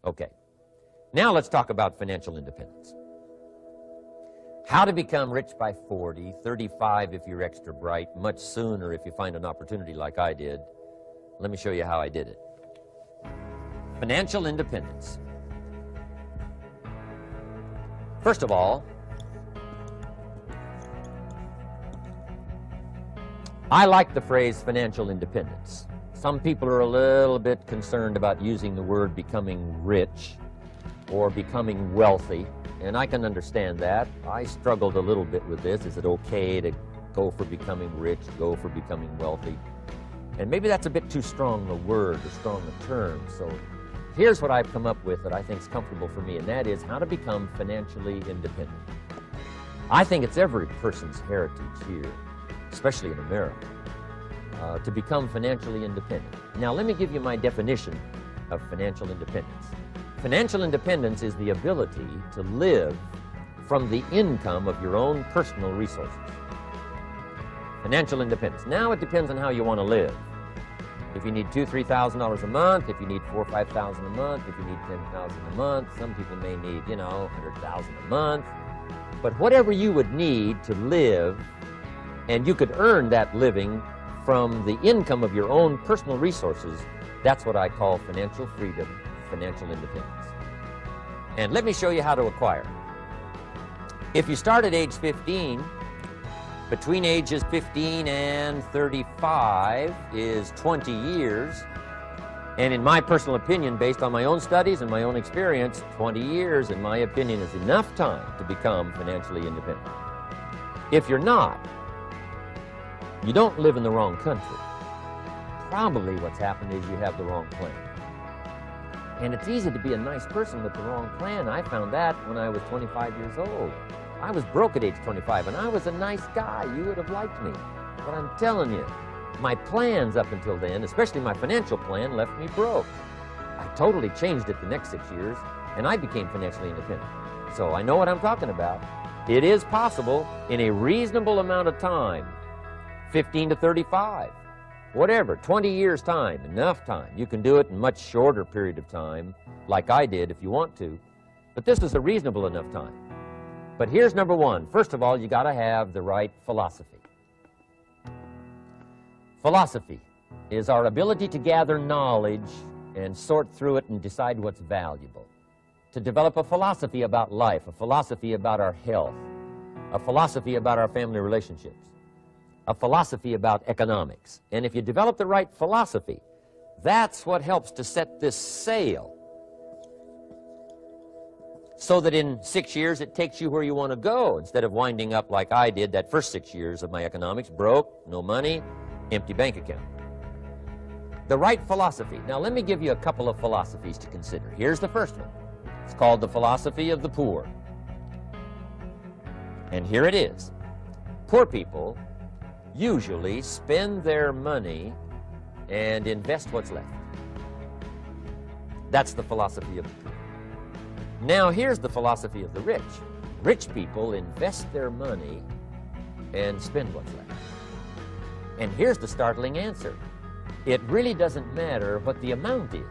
Okay. Now let's talk about financial independence. How to become rich by 40, 35 if you're extra bright, much sooner if you find an opportunity like I did. Let me show you how I did it. Financial independence. First of all, I like the phrase financial independence. Some people are a little bit concerned about using the word becoming rich or becoming wealthy, and I can understand that. I struggled a little bit with this. Is it okay to go for becoming rich, go for becoming wealthy? And maybe that's a bit too strong a word or strong a term. So here's what I've come up with that I think is comfortable for me, and that is how to become financially independent. I think it's every person's heritage here, especially in America, to become financially independent. Now, let me give you my definition of financial independence. Financial independence is the ability to live from the income of your own personal resources. Financial independence. Now it depends on how you want to live. If you need $2,000, $3,000 a month, if you need $4,000 or $5,000 a month, if you need $10,000 a month, some people may need, $100,000 a month. But whatever you would need to live, and you could earn that living from the income of your own personal resources, that's what I call financial freedom, financial independence. And let me show you how to acquire it. If you start at age 15, between ages 15 and 35 is 20 years. And in my personal opinion, based on my own studies and my own experience, 20 years, in my opinion, is enough time to become financially independent. If you're not, you don't live in the wrong country. Probably what's happened is you have the wrong plan. And it's easy to be a nice person with the wrong plan. I found that when I was 25 years old. I was broke at age 25, and I was a nice guy. You would have liked me. But I'm telling you, my plans up until then, especially my financial plan, left me broke. I totally changed it the next 6 years, and I became financially independent. So I know what I'm talking about. It is possible in a reasonable amount of time, 15 to 35, whatever, 20 years time, enough time. You can do it in a much shorter period of time, like I did if you want to, but this is a reasonable enough time. But here's number one. First of all, you got to have the right philosophy. Philosophy is our ability to gather knowledge and sort through it and decide what's valuable. To develop a philosophy about life, a philosophy about our health, a philosophy about our family relationships, a philosophy about economics. And if you develop the right philosophy, that's what helps to set this sail, so that in 6 years it takes you where you want to go, instead of winding up like I did that first 6 years of my economics, broke, no money, empty bank account. The right philosophy. Now let me give you a couple of philosophies to consider. Here's the first one. It's called the philosophy of the poor. And here it is. Poor people usually spend their money and invest what's left. That's the philosophy of the poor. Now here's the philosophy of the rich. Rich people invest their money and spend what's left. And here's the startling answer. It really doesn't matter what the amount is.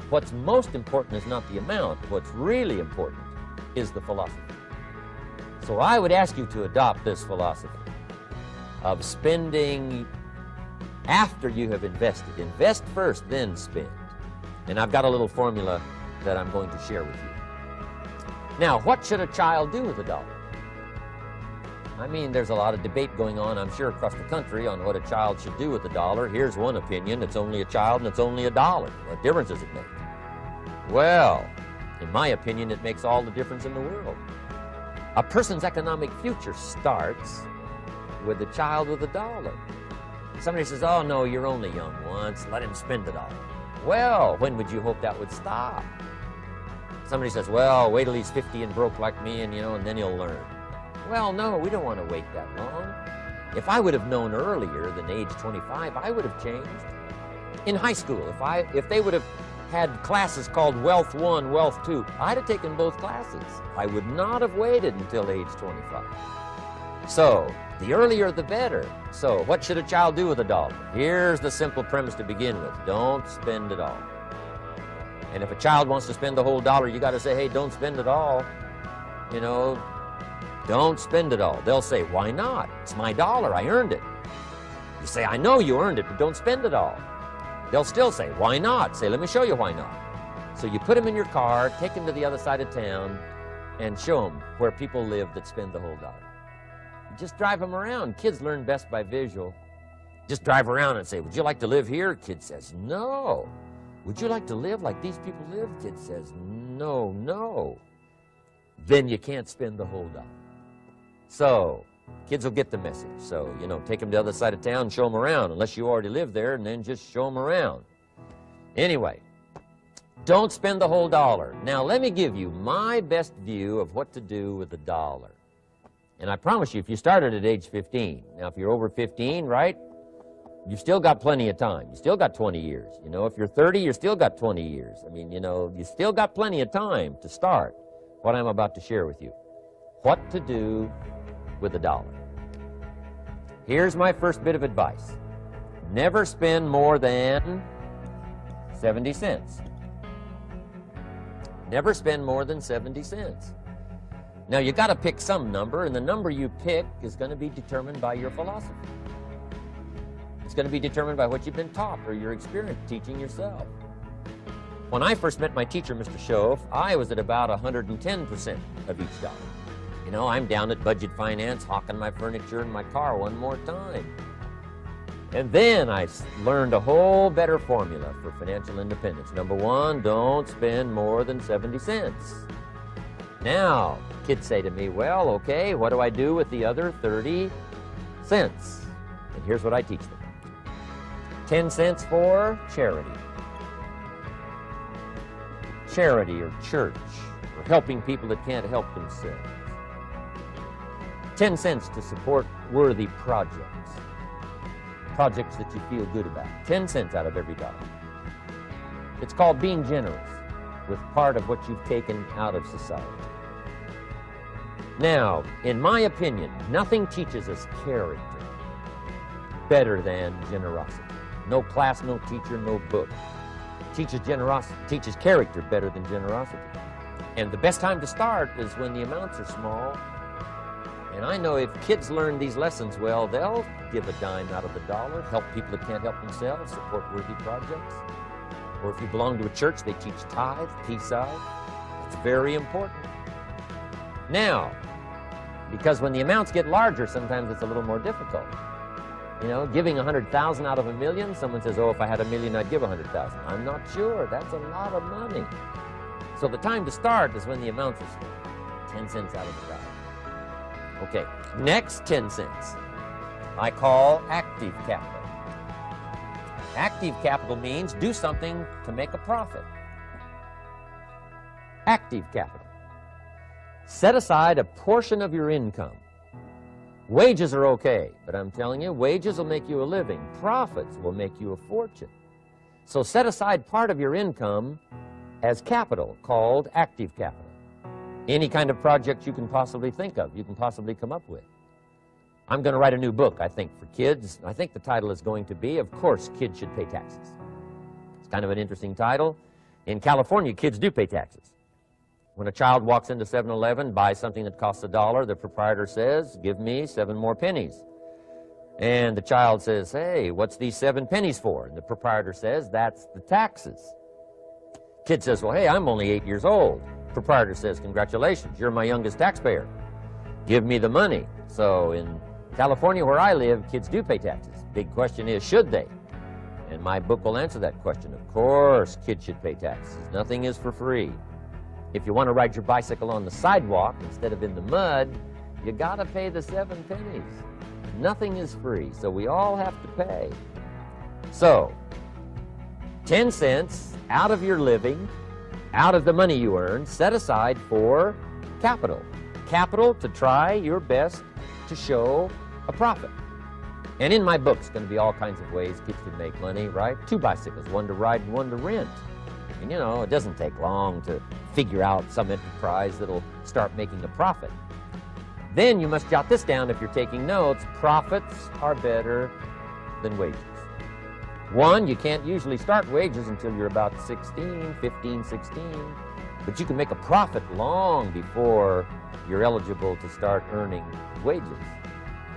What's most important is not the amount. What's really important is the philosophy. So I would ask you to adopt this philosophy of spending after you have invested. Invest first, then spend. And I've got a little formula that I'm going to share with you. Now, what should a child do with a dollar? I mean, there's a lot of debate going on, I'm sure, across the country on what a child should do with a dollar. Here's one opinion. It's only a child and it's only a dollar. What difference does it make? Well, in my opinion, it makes all the difference in the world. A person's economic future starts with a child with a dollar. Somebody says, oh, no, you're only young once. Let him spend it all. Well, when would you hope that would stop? Somebody says, well, wait till he's 50 and broke like me, and then he'll learn. Well, no, we don't want to wait that long. If I would have known earlier than age 25, I would have changed. In high school, if they would have had classes called Wealth 1, Wealth 2, I'd have taken both classes. I would not have waited until age 25. So, the earlier the better. So, what should a child do with a dollar? Here's the simple premise to begin with. Don't spend it all. And if a child wants to spend the whole dollar, you got to say, hey, don't spend it all. You know, don't spend it all. They'll say, why not? It's my dollar. I earned it. You say, I know you earned it, but don't spend it all. They'll still say, why not? Say, let me show you why not. So you put them in your car, take them to the other side of town, and show them where people live that spend the whole dollar. Just drive them around. Kids learn best by visual. Just drive around and say, would you like to live here? Kid says, no. Would you like to live like these people live? Kid says, no, no. Then you can't spend the whole dollar. So kids will get the message. So, you know, take them to the other side of town and show them around, unless you already live there, and then just show them around. Anyway, don't spend the whole dollar. Now, let me give you my best view of what to do with the dollar. And I promise you, if you started at age 15, now if you're over 15, right, you've still got plenty of time. You still got 20 years. You know, if you're 30, you've still got 20 years. I mean, you know, you still got plenty of time to start what I'm about to share with you. What to do with a dollar. Here's my first bit of advice. Never spend more than 70 cents. Never spend more than 70 cents. Now, you got to pick some number, and the number you pick is going to be determined by your philosophy. It's going to be determined by what you've been taught or your experience teaching yourself. When I first met my teacher, Mr. Schoaf, I was at about 110% of each dollar. You know, I'm down at Budget Finance, hawking my furniture in my car one more time. And then I learned a whole better formula for financial independence. Number one, don't spend more than 70 cents. Now, kids say to me, well, okay, what do I do with the other 30 cents? And here's what I teach them. 10 cents for charity. Charity or church, or helping people that can't help themselves. 10 cents to support worthy projects. Projects that you feel good about. 10 cents out of every dollar. It's called being generous with part of what you've taken out of society. Now, in my opinion, nothing teaches us character better than generosity. No class, no teacher, no book teaches generosity, teaches character better than generosity. And the best time to start is when the amounts are small. And I know if kids learn these lessons well, they'll give a dime out of the dollar, help people that can't help themselves, support worthy projects. Or if you belong to a church, they teach tithe, peace out. It's very important. Now, because when the amounts get larger, sometimes it's a little more difficult. You know, giving 100,000 out of a million, someone says, oh, if I had a million, I'd give 100,000. I'm not sure. That's a lot of money. So the time to start is when the amounts are small. 10 cents out of the dollar. Okay, next 10 cents I call active capital. Active capital means do something to make a profit. Active capital. Set aside a portion of your income. Wages are okay, but I'm telling you, wages will make you a living. Profits will make you a fortune. So set aside part of your income as capital, called active capital. Any kind of project you can possibly think of, you can possibly come up with. I'm going to write a new book, I think, for kids. I think the title is going to be, Of Course, Kids Should Pay Taxes. It's kind of an interesting title. In California, kids do pay taxes. When a child walks into 7-Eleven, buys something that costs $1, the proprietor says, give me 7 more pennies. And the child says, hey, what's these 7 pennies for? And the proprietor says, that's the taxes. Kid says, well, hey, I'm only 8 years old. Proprietor says, congratulations, you're my youngest taxpayer. Give me the money. So in California, where I live, kids do pay taxes. Big question is, should they? And my book will answer that question. Of course, kids should pay taxes. Nothing is for free. If you want to ride your bicycle on the sidewalk instead of in the mud, you got to pay the 7 pennies. Nothing is free, so we all have to pay. So, 10 cents out of your living, out of the money you earn, set aside for capital. Capital to try your best to show a profit. And in my book, it's going to be all kinds of ways kids can make money, right? 2 bicycles, one to ride and one to rent. And you know, it doesn't take long to figure out some enterprise that'll start making a profit. Then you must jot this down if you're taking notes. Profits are better than wages. One, you can't usually start wages until you're about 15, 16, but you can make a profit long before you're eligible to start earning wages.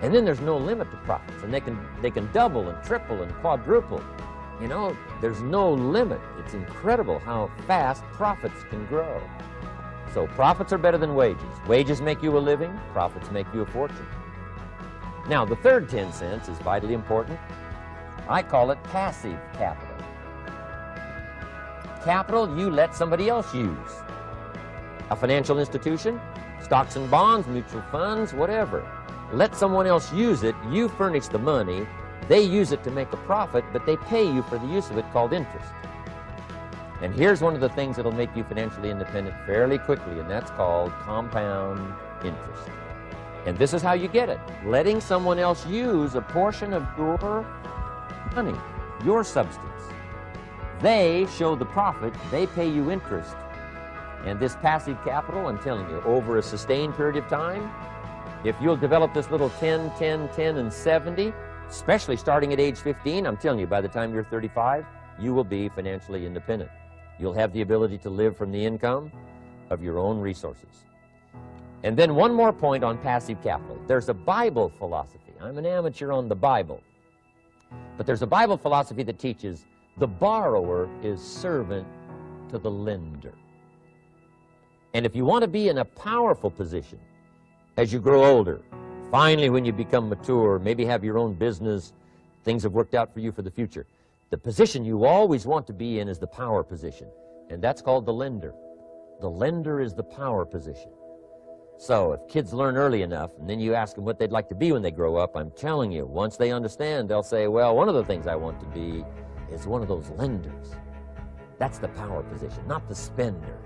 And then there's no limit to profits, and they can double and triple and quadruple. You know, there's no limit. It's incredible how fast profits can grow. So profits are better than wages. Wages make you a living, profits make you a fortune. Now, the third 10 cents is vitally important. I call it passive capital. Capital you let somebody else use. A financial institution, stocks and bonds, mutual funds, whatever. Let someone else use it, you furnish the money, they use it to make a profit, but they pay you for the use of it, called interest. And here's one of the things that'll make you financially independent fairly quickly, and that's called compound interest. And this is how you get it. Letting someone else use a portion of your money, your substance. They show the profit, they pay you interest. And this passive capital, I'm telling you, over a sustained period of time, if you'll develop this little 10, 10, 10, and 70, especially starting at age 15, I'm telling you, by the time you're 35, you will be financially independent. You'll have the ability to live from the income of your own resources. And then one more point on passive capital. There's a Bible philosophy. I'm an amateur on the Bible. But there's a Bible philosophy that teaches the borrower is servant to the lender. And if you want to be in a powerful position as you grow older, finally when you become mature, maybe have your own business, things have worked out for you for the future, the position you always want to be in is the power position, and that's called the lender. The lender is the power position. So if kids learn early enough, and then you ask them what they'd like to be when they grow up, I'm telling you, once they understand, they'll say, well, one of the things I want to be is one of those lenders. That's the power position, not the spender.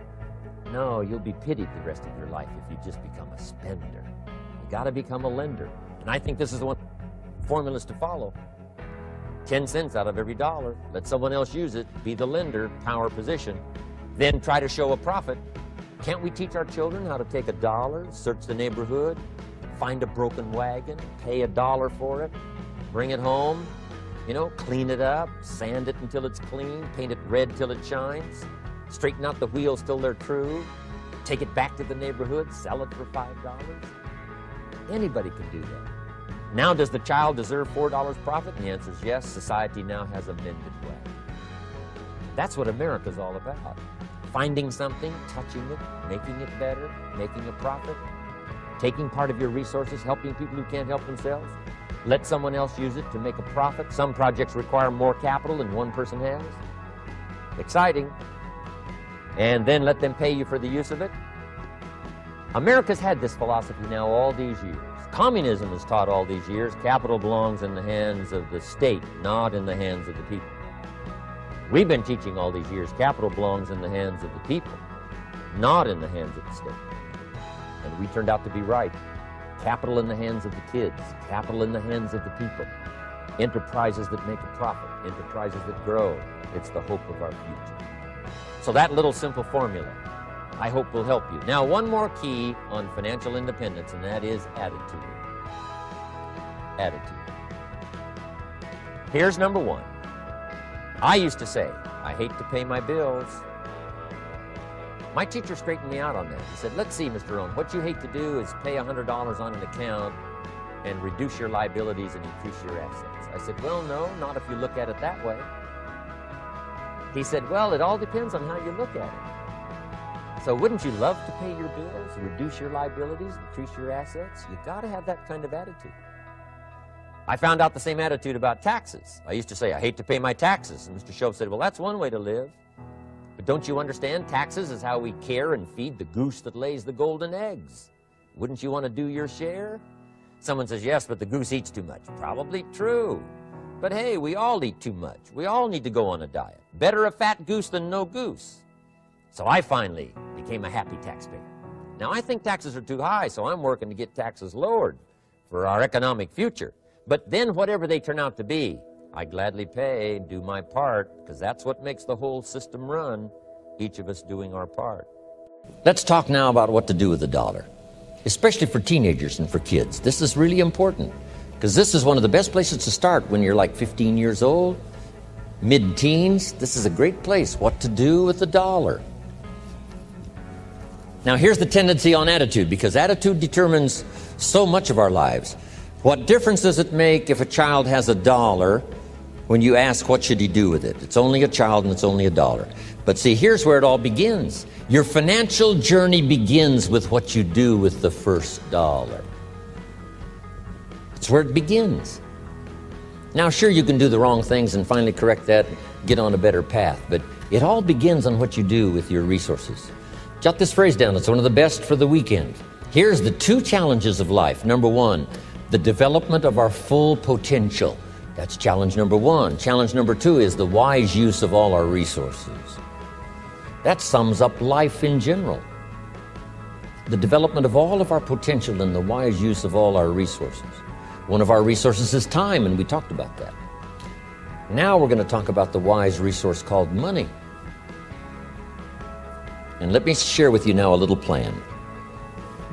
No, you'll be pitied the rest of your life if you just become a spender. You got to become a lender. And I think this is one formulas to follow. 10 cents out of every dollar. Let someone else use it. Be the lender, power position. Then try to show a profit. Can't we teach our children how to take $1, search the neighborhood, find a broken wagon, pay $1 for it, bring it home, you know, clean it up, sand it until it's clean, paint it red till it shines, straighten out the wheels till they're true, take it back to the neighborhood, sell it for $5? Anybody can do that. Now, does the child deserve $4 profit? And the answer is yes. Society now has a mended way. That's what America's all about. Finding something, touching it, making it better, making a profit, taking part of your resources, helping people who can't help themselves. Let someone else use it to make a profit. Some projects require more capital than one person has. Exciting. And then let them pay you for the use of it. America's had this philosophy now all these years. Communism has taught all these years capital belongs in the hands of the state, not in the hands of the people. We've been teaching all these years capital belongs in the hands of the people, not in the hands of the state. And we turned out to be right. Capital in the hands of the kids, capital in the hands of the people. Enterprises that make a profit, enterprises that grow. It's the hope of our future. So that little simple formula, I hope will help you. Now, one more key on financial independence, and that is attitude. Attitude. Here's number one. I used to say, I hate to pay my bills. My teacher straightened me out on that. He said, let's see, Mr. Rohn, what you hate to do is pay $100 on an account and reduce your liabilities and increase your assets. I said, well, no, not if you look at it that way. He said, well, it all depends on how you look at it. So wouldn't you love to pay your bills, reduce your liabilities, increase your assets? You've got to have that kind of attitude. I found out the same attitude about taxes. I used to say, I hate to pay my taxes. And Mr. Shove said, well, that's one way to live. But don't you understand? Taxes is how we care and feed the goose that lays the golden eggs. Wouldn't you want to do your share? Someone says, yes, but the goose eats too much. Probably true. But hey, we all eat too much. We all need to go on a diet. Better a fat goose than no goose. So I finally became a happy taxpayer. Now, I think taxes are too high, so I'm working to get taxes lowered for our economic future. But then whatever they turn out to be, I gladly pay, do my part, because that's what makes the whole system run, each of us doing our part. Let's talk now about what to do with the dollar, especially for teenagers and for kids. This is really important, because this is one of the best places to start when you're like 15 years old. mid-teens, this is a great place. What to do with the dollar. Now here's the tendency on attitude, because attitude determines so much of our lives. What difference does it make if a child has $1 when you ask what should he do with it? It's only a child and it's only $1. But see, here's where it all begins. Your financial journey begins with what you do with the first dollar. It's where it begins. Now, sure, you can do the wrong things and finally correct that, get on a better path, but it all begins on what you do with your resources. Jot this phrase down. It's one of the best for the weekend. Here's the 2 challenges of life. Number 1, the development of our full potential. That's challenge number 1. Challenge number 2 is the wise use of all our resources. That sums up life in general. The development of all of our potential and the wise use of all our resources. One of our resources is time, and we talked about that. Now we're going to talk about the wise resource called money. And let me share with you now a little plan.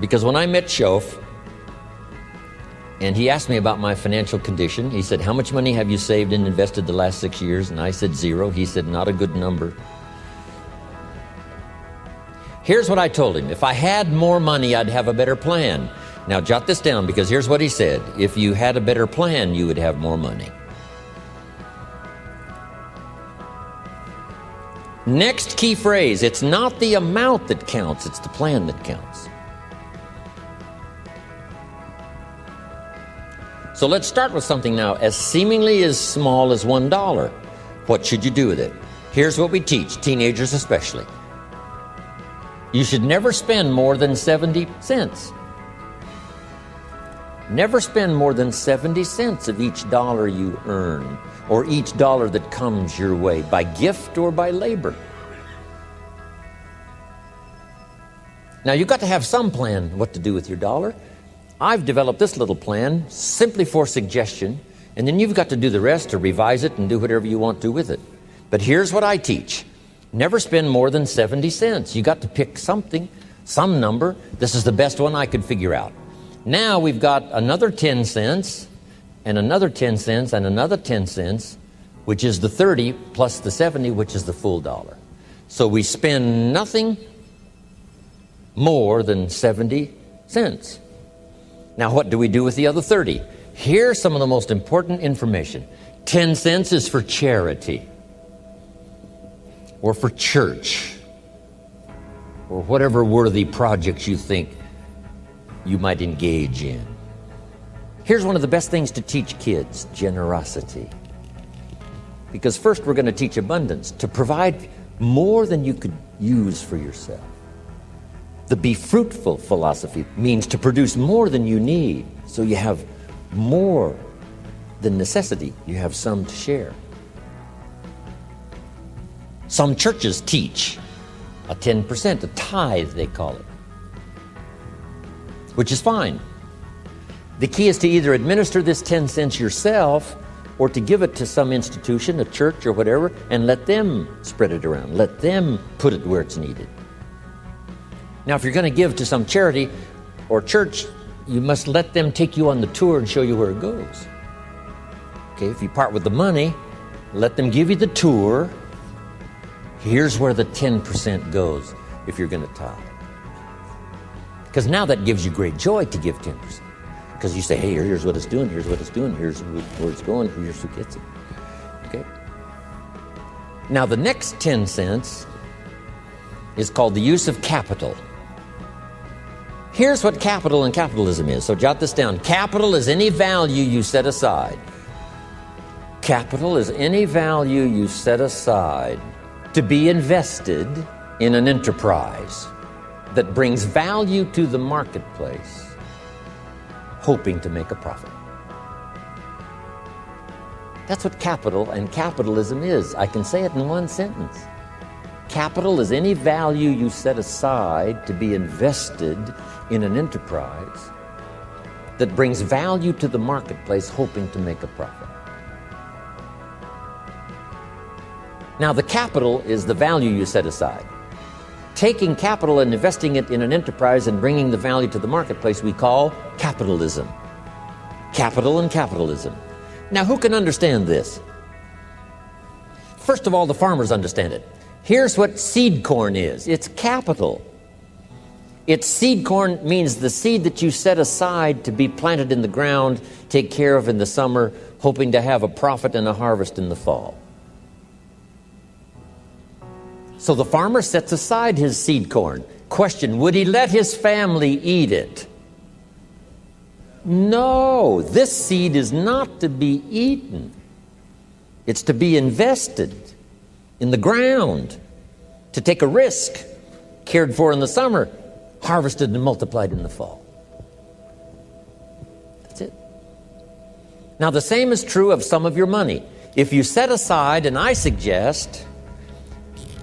Because when I met Shof, and he asked me about my financial condition, he said, how much money have you saved and invested the last 6 years? And I said 0. He said, not a good number. Here's what I told him. If I had more money, I'd have a better plan. Now jot this down, because here's what he said. If you had a better plan, you would have more money. Next key phrase, it's not the amount that counts, it's the plan that counts. So let's start with something now as seemingly as small as $1. What should you do with it? Here's what we teach, teenagers especially. You should never spend more than 70 cents. Never spend more than 70 cents of each dollar you earn, or each dollar that comes your way, by gift or by labor. Now, you've got to have some plan what to do with your dollar. I've developed this little plan simply for suggestion, and then you've got to do the rest to revise it and do whatever you want to with it. But here's what I teach. Never spend more than 70 cents. You got to pick something, some number. This is the best one I could figure out. Now we've got another 10 cents, and another 10 cents, and another 10 cents, which is the 30 plus the 70, which is the full dollar. So we spend nothing more than 70 cents. Now what do we do with the other 30? Here's some of the most important information. 10 cents is for charity, or for church, or whatever worthy projects you think you might engage in. Here's one of the best things to teach kids, generosity. Because first we're going to teach abundance, to provide more than you could use for yourself. The be fruitful philosophy means to produce more than you need, so you have more than necessity. You have some to share. Some churches teach a 10%, a tithe they call it, which is fine. The key is to either administer this 10 cents yourself or to give it to some institution, a church or whatever, and let them spread it around. Let them put it where it's needed. Now, if you're going to give to some charity or church, you must let them take you on the tour and show you where it goes. Okay, if you part with the money, let them give you the tour. Here's where the 10% goes if you're going to tithe. Because now that gives you great joy to give 10%. Because you say, hey, here's what it's doing, here's what it's doing, here's where it's going, here's who gets it. Okay? Now the next 10 cents is called the use of capital. Here's what capital and capitalism is. So jot this down. Capital is any value you set aside. Capital is any value you set aside to be invested in an enterprise that brings value to the marketplace, hoping to make a profit. That's what capital and capitalism is. I can say it in one sentence. Capital is any value you set aside to be invested in an enterprise that brings value to the marketplace, hoping to make a profit. Now, the capital is the value you set aside. Taking capital and investing it in an enterprise and bringing the value to the marketplace we call capitalism. Capital and capitalism. Now, who can understand this? first of all, the farmers understand it. Here's what seed corn is. It's capital. It's seed corn means the seed that you set aside to be planted in the ground, take care of in the summer, hoping to have a profit and a harvest in the fall. So the farmer sets aside his seed corn. Question, would he let his family eat it? No, this seed is not to be eaten. It's to be invested in the ground, to take a risk, cared for in the summer, harvested and multiplied in the fall. That's it. Now, the same is true of some of your money. If you set aside, and I suggest,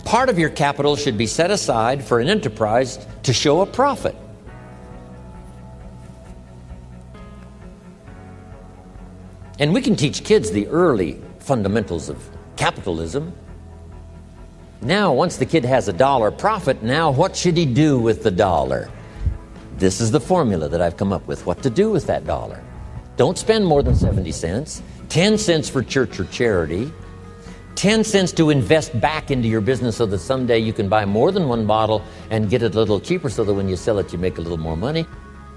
part of your capital should be set aside for an enterprise to show a profit. And we can teach kids the early fundamentals of capitalism. Now, once the kid has $1 profit, now what should he do with the dollar? This is the formula that I've come up with, what to do with that dollar. Don't spend more than 70 cents, 10 cents for church or charity, 10 cents to invest back into your business so that someday you can buy more than one bottle and get it a little cheaper so that when you sell it, you make a little more money.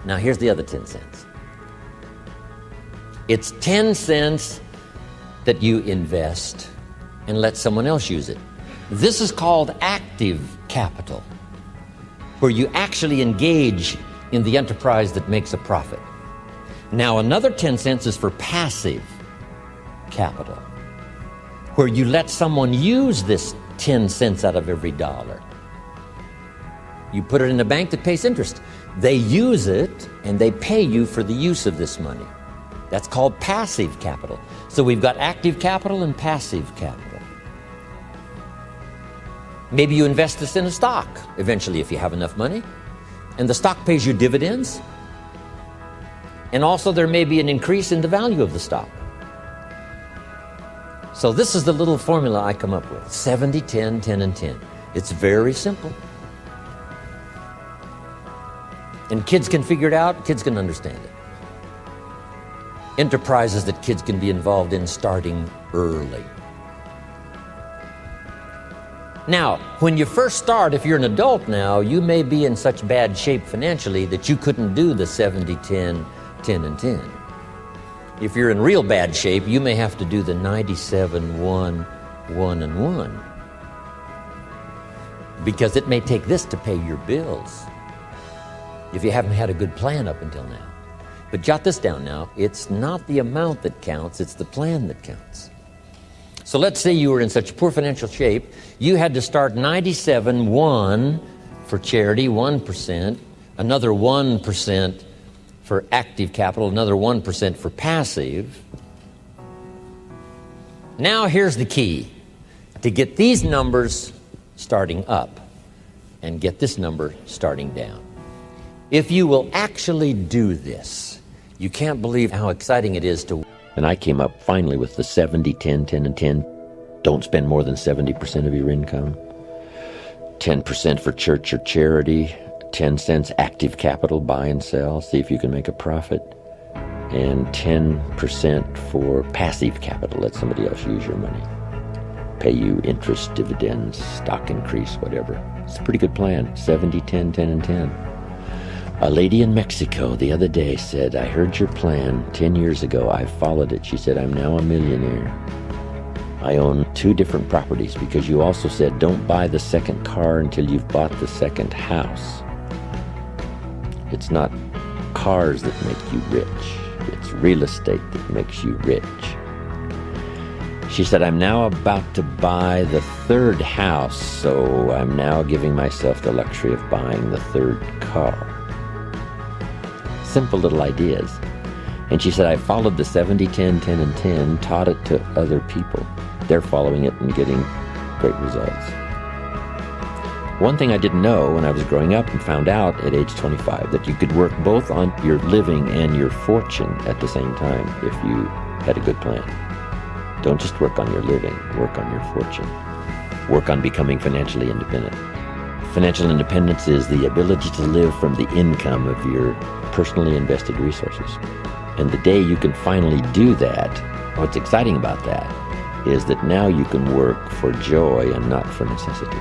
Now, here's the other 10 cents. It's 10 cents that you invest and let someone else use it. This is called active capital, where you actually engage in the enterprise that makes a profit. Now, another 10 cents is for passive capital, where you let someone use this 10 cents out of every dollar. You put it in a bank that pays interest. They use it and they pay you for the use of this money. That's called passive capital. So we've got active capital and passive capital. Maybe you invest this in a stock eventually if you have enough money, and the stock pays you dividends, and also there may be an increase in the value of the stock. So this is the little formula I come up with: 70, 10, 10, and 10. It's very simple. And kids can figure it out, kids can understand it. Enterprises that kids can be involved in starting early. Now, when you first start, if you're an adult now, you may be in such bad shape financially that you couldn't do the 70, 10, 10, and 10. If you're in real bad shape, you may have to do the 97, 1, 1, and 1. Because it may take this to pay your bills if you haven't had a good plan up until now. But jot this down now, it's not the amount that counts, it's the plan that counts. So let's say you were in such poor financial shape, you had to start 97, 1 for charity, 1%, another 1% for active capital, another 1% for passive. Now here's the key, to get these numbers starting up and get this number starting down. If you will actually do this, you can't believe how exciting it is to... And I came up finally with the 70, 10, 10, and 10. Don't spend more than 70% of your income. 10% for church or charity. 10 cents active capital, buy and sell, see if you can make a profit. And 10% for passive capital, let somebody else use your money. Pay you interest, dividends, stock increase, whatever. It's a pretty good plan, 70, 10, 10, and 10. A lady in Mexico the other day said, I heard your plan 10 years ago. I followed it. She said, I'm now a millionaire. I own 2 different properties because you also said don't buy the second car until you've bought the second house. It's not cars that make you rich. It's real estate that makes you rich. She said, I'm now about to buy the 3rd house, so I'm now giving myself the luxury of buying the 3rd car. Simple little ideas. And she said, I followed the 70, 10, 10, and 10, taught it to other people. They're following it and getting great results. One thing I didn't know when I was growing up and found out at age 25, that you could work both on your living and your fortune at the same time if you had a good plan. Don't just work on your living, work on your fortune. Work on becoming financially independent. Financial independence is the ability to live from the income of your personally invested resources. And the day you can finally do that, what's exciting about that is that now you can work for joy and not for necessity.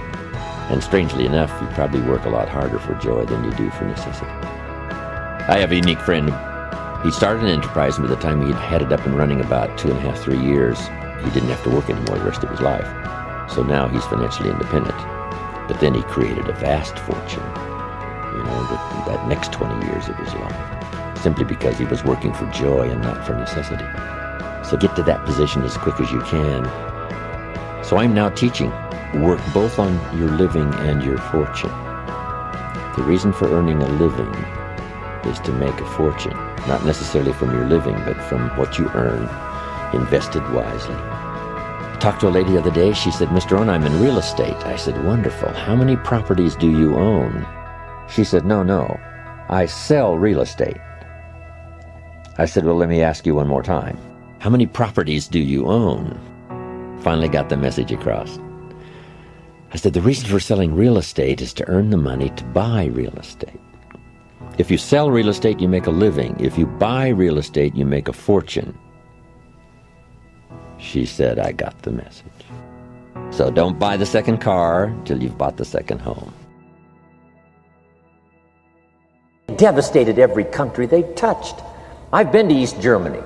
And strangely enough, you probably work a lot harder for joy than you do for necessity. I have a unique friend. He started an enterprise, and by the time he'd had it up and running about 2.5, 3 years, he didn't have to work anymore the rest of his life. So now he's financially independent. But then he created a vast fortune, that next 20 years of his life, simply because he was working for joy and not for necessity. So get to that position as quick as you can. So I'm now teaching. Work both on your living and your fortune. The reason for earning a living is to make a fortune, not necessarily from your living, but from what you earn, invested wisely. I talked to a lady the other day. She said, "Mr. Rohn, I'm in real estate." I said, "Wonderful. How many properties do you own?" She said, No, I sell real estate." I said, "Well, let me ask you one more time. How many properties do you own?" Finally got the message across. I said, "The reason for selling real estate is to earn the money to buy real estate. If you sell real estate, you make a living. If you buy real estate, you make a fortune." She said, "I got the message." So don't buy the second car till you've bought the second home. Devastated every country they touched. I've been to East Germany.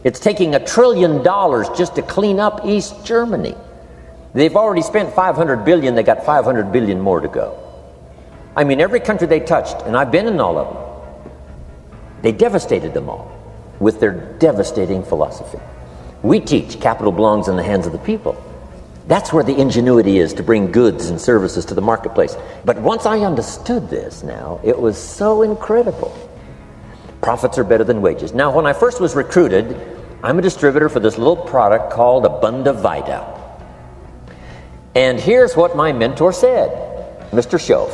It's taking $1 trillion just to clean up East Germany. They've already spent $500 billion. They got $500 billion more to go. I mean, every country they touched, and I've been in all of them, they devastated them all with their devastating philosophy. We teach capital belongs in the hands of the people. That's where the ingenuity is to bring goods and services to the marketplace. But once I understood this now, it was so incredible. Profits are better than wages. Now, when I first was recruited, I'm a distributor for this little product called Abunda Vita. And here's what my mentor said, Mr. Schoaf.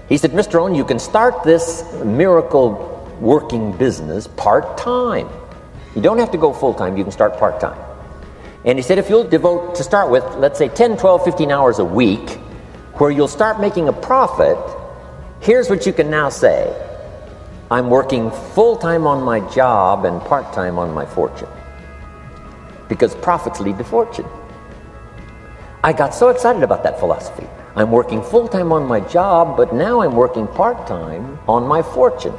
He said, "Mr. Rohn, you can start this miracle working business part-time. You don't have to go full-time, you can start part-time." And he said, if you'll devote, to start with, let's say 10, 12, 15 hours a week, where you'll start making a profit, here's what you can now say: "I'm working full-time on my job and part-time on my fortune." Because profits lead to fortune. I got so excited about that philosophy. I'm working full-time on my job, but now I'm working part-time on my fortune.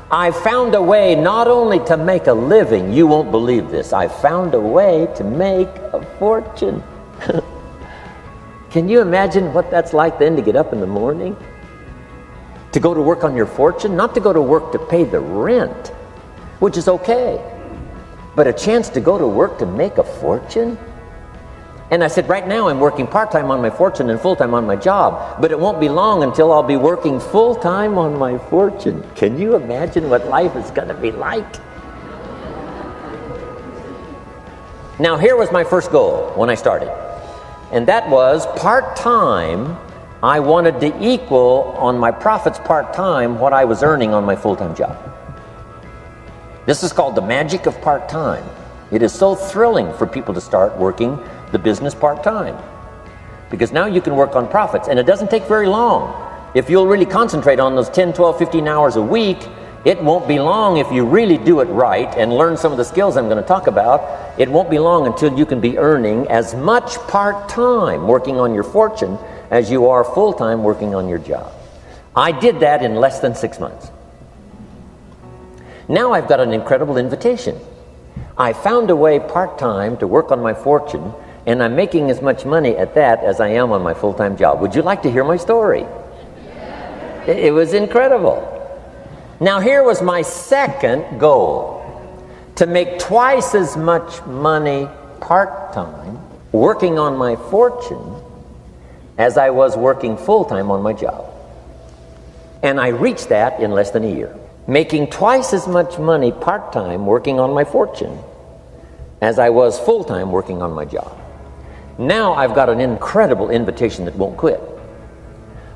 I found a way not only to make a living, you won't believe this, I found a way to make a fortune. Can you imagine what that's like then, to get up in the morning? To go to work on your fortune? Not to go to work to pay the rent, which is okay, but a chance to go to work to make a fortune? And I said, right now I'm working part-time on my fortune and full-time on my job, but it won't be long until I'll be working full-time on my fortune. Can you imagine what life is going to be like? Now, here was my first goal when I started, and that was part-time. I wanted to equal on my profits part-time what I was earning on my full-time job. This is called the magic of part-time. It is so thrilling for people to start working the business part-time, because now you can work on profits, and it doesn't take very long. If you'll really concentrate on those 10, 12, 15 hours a week, it won't be long if you really do it right and learn some of the skills I'm going to talk about. It won't be long until you can be earning as much part-time working on your fortune as you are full-time working on your job. I did that in less than 6 months. Now I've got an incredible invitation. I found a way part-time to work on my fortune, and I'm making as much money at that as I am on my full-time job. Would you like to hear my story? It was incredible. Now, here was my second goal: to make twice as much money part-time working on my fortune as I was working full-time on my job. And I reached that in less than a year. Making twice as much money part-time working on my fortune as I was full-time working on my job. Now I've got an incredible invitation that won't quit.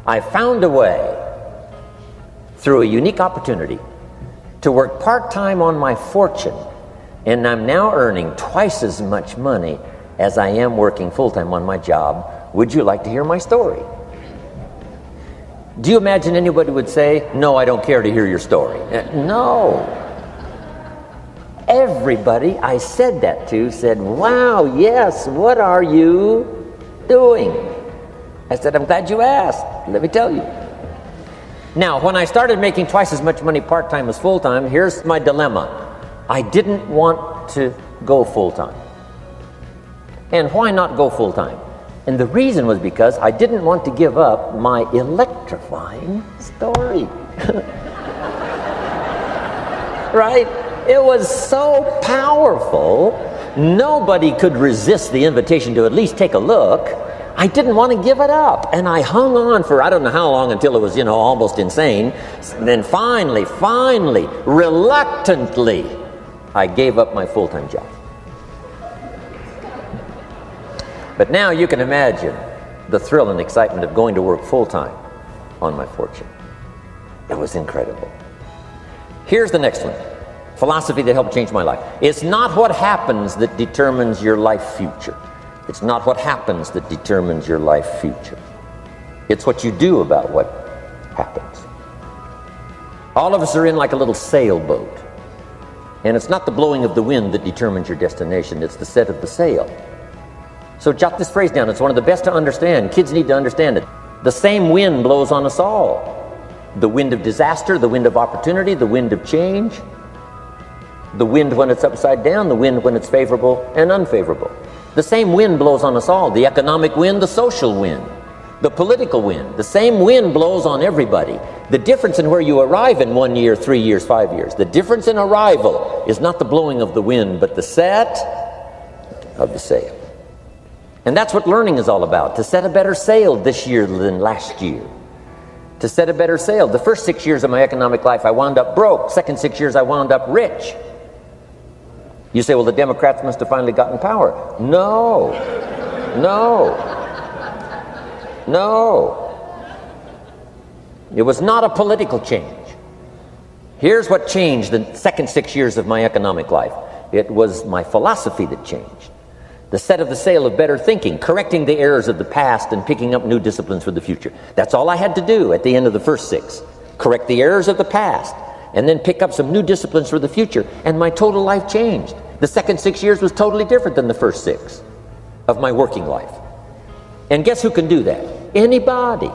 I found a way, through a unique opportunity, to work part-time on my fortune, and I'm now earning twice as much money as I am working full-time on my job. Would you like to hear my story? Do you imagine anybody would say, "No, I don't care to hear your story"? No. everybody I said that to said, "Wow, yes, what are you doing?" I said, "I'm glad you asked. Let me tell you." Now, when I started making twice as much money part-time as full-time, here's my dilemma. I didn't want to go full-time. And why not go full-time? And the reason was because I didn't want to give up my electrifying story. Right? It was so powerful, nobody could resist the invitation to at least take a look. I didn't want to give it up, and I hung on for I don't know how long until it was, almost insane. And then finally, reluctantly, I gave up my full-time job. But now you can imagine the thrill and excitement of going to work full-time on my fortune. It was incredible. Here's the next one. Philosophy that helped change my life. It's not what happens that determines your life future. It's not what happens that determines your life future. It's what you do about what happens. All of us are in like a little sailboat. And it's not the blowing of the wind that determines your destination. It's the set of the sail. So jot this phrase down. It's one of the best to understand. Kids need to understand it. The same wind blows on us all. The wind of disaster, the wind of opportunity, the wind of change. The wind when it's upside down, the wind when it's favorable and unfavorable. The same wind blows on us all. The economic wind, the social wind, the political wind. The same wind blows on everybody. The difference in where you arrive in 1 year, 3 years, 5 years, the difference in arrival is not the blowing of the wind, but the set of the sail. And that's what learning is all about, to set a better sail this year than last year. To set a better sail. The first 6 years of my economic life, I wound up broke. Second 6 years, I wound up rich. You say, well, the Democrats must have finally gotten power. No. It was not a political change. Here's what changed the second 6 years of my economic life. It was my philosophy that changed. The set of the sail of better thinking, correcting the errors of the past and picking up new disciplines for the future. That's all I had to do at the end of the first 6. Correct the errors of the past and then pick up some new disciplines for the future. And my total life changed. The second 6 years was totally different than the first 6 of my working life. And guess who can do that? Anybody.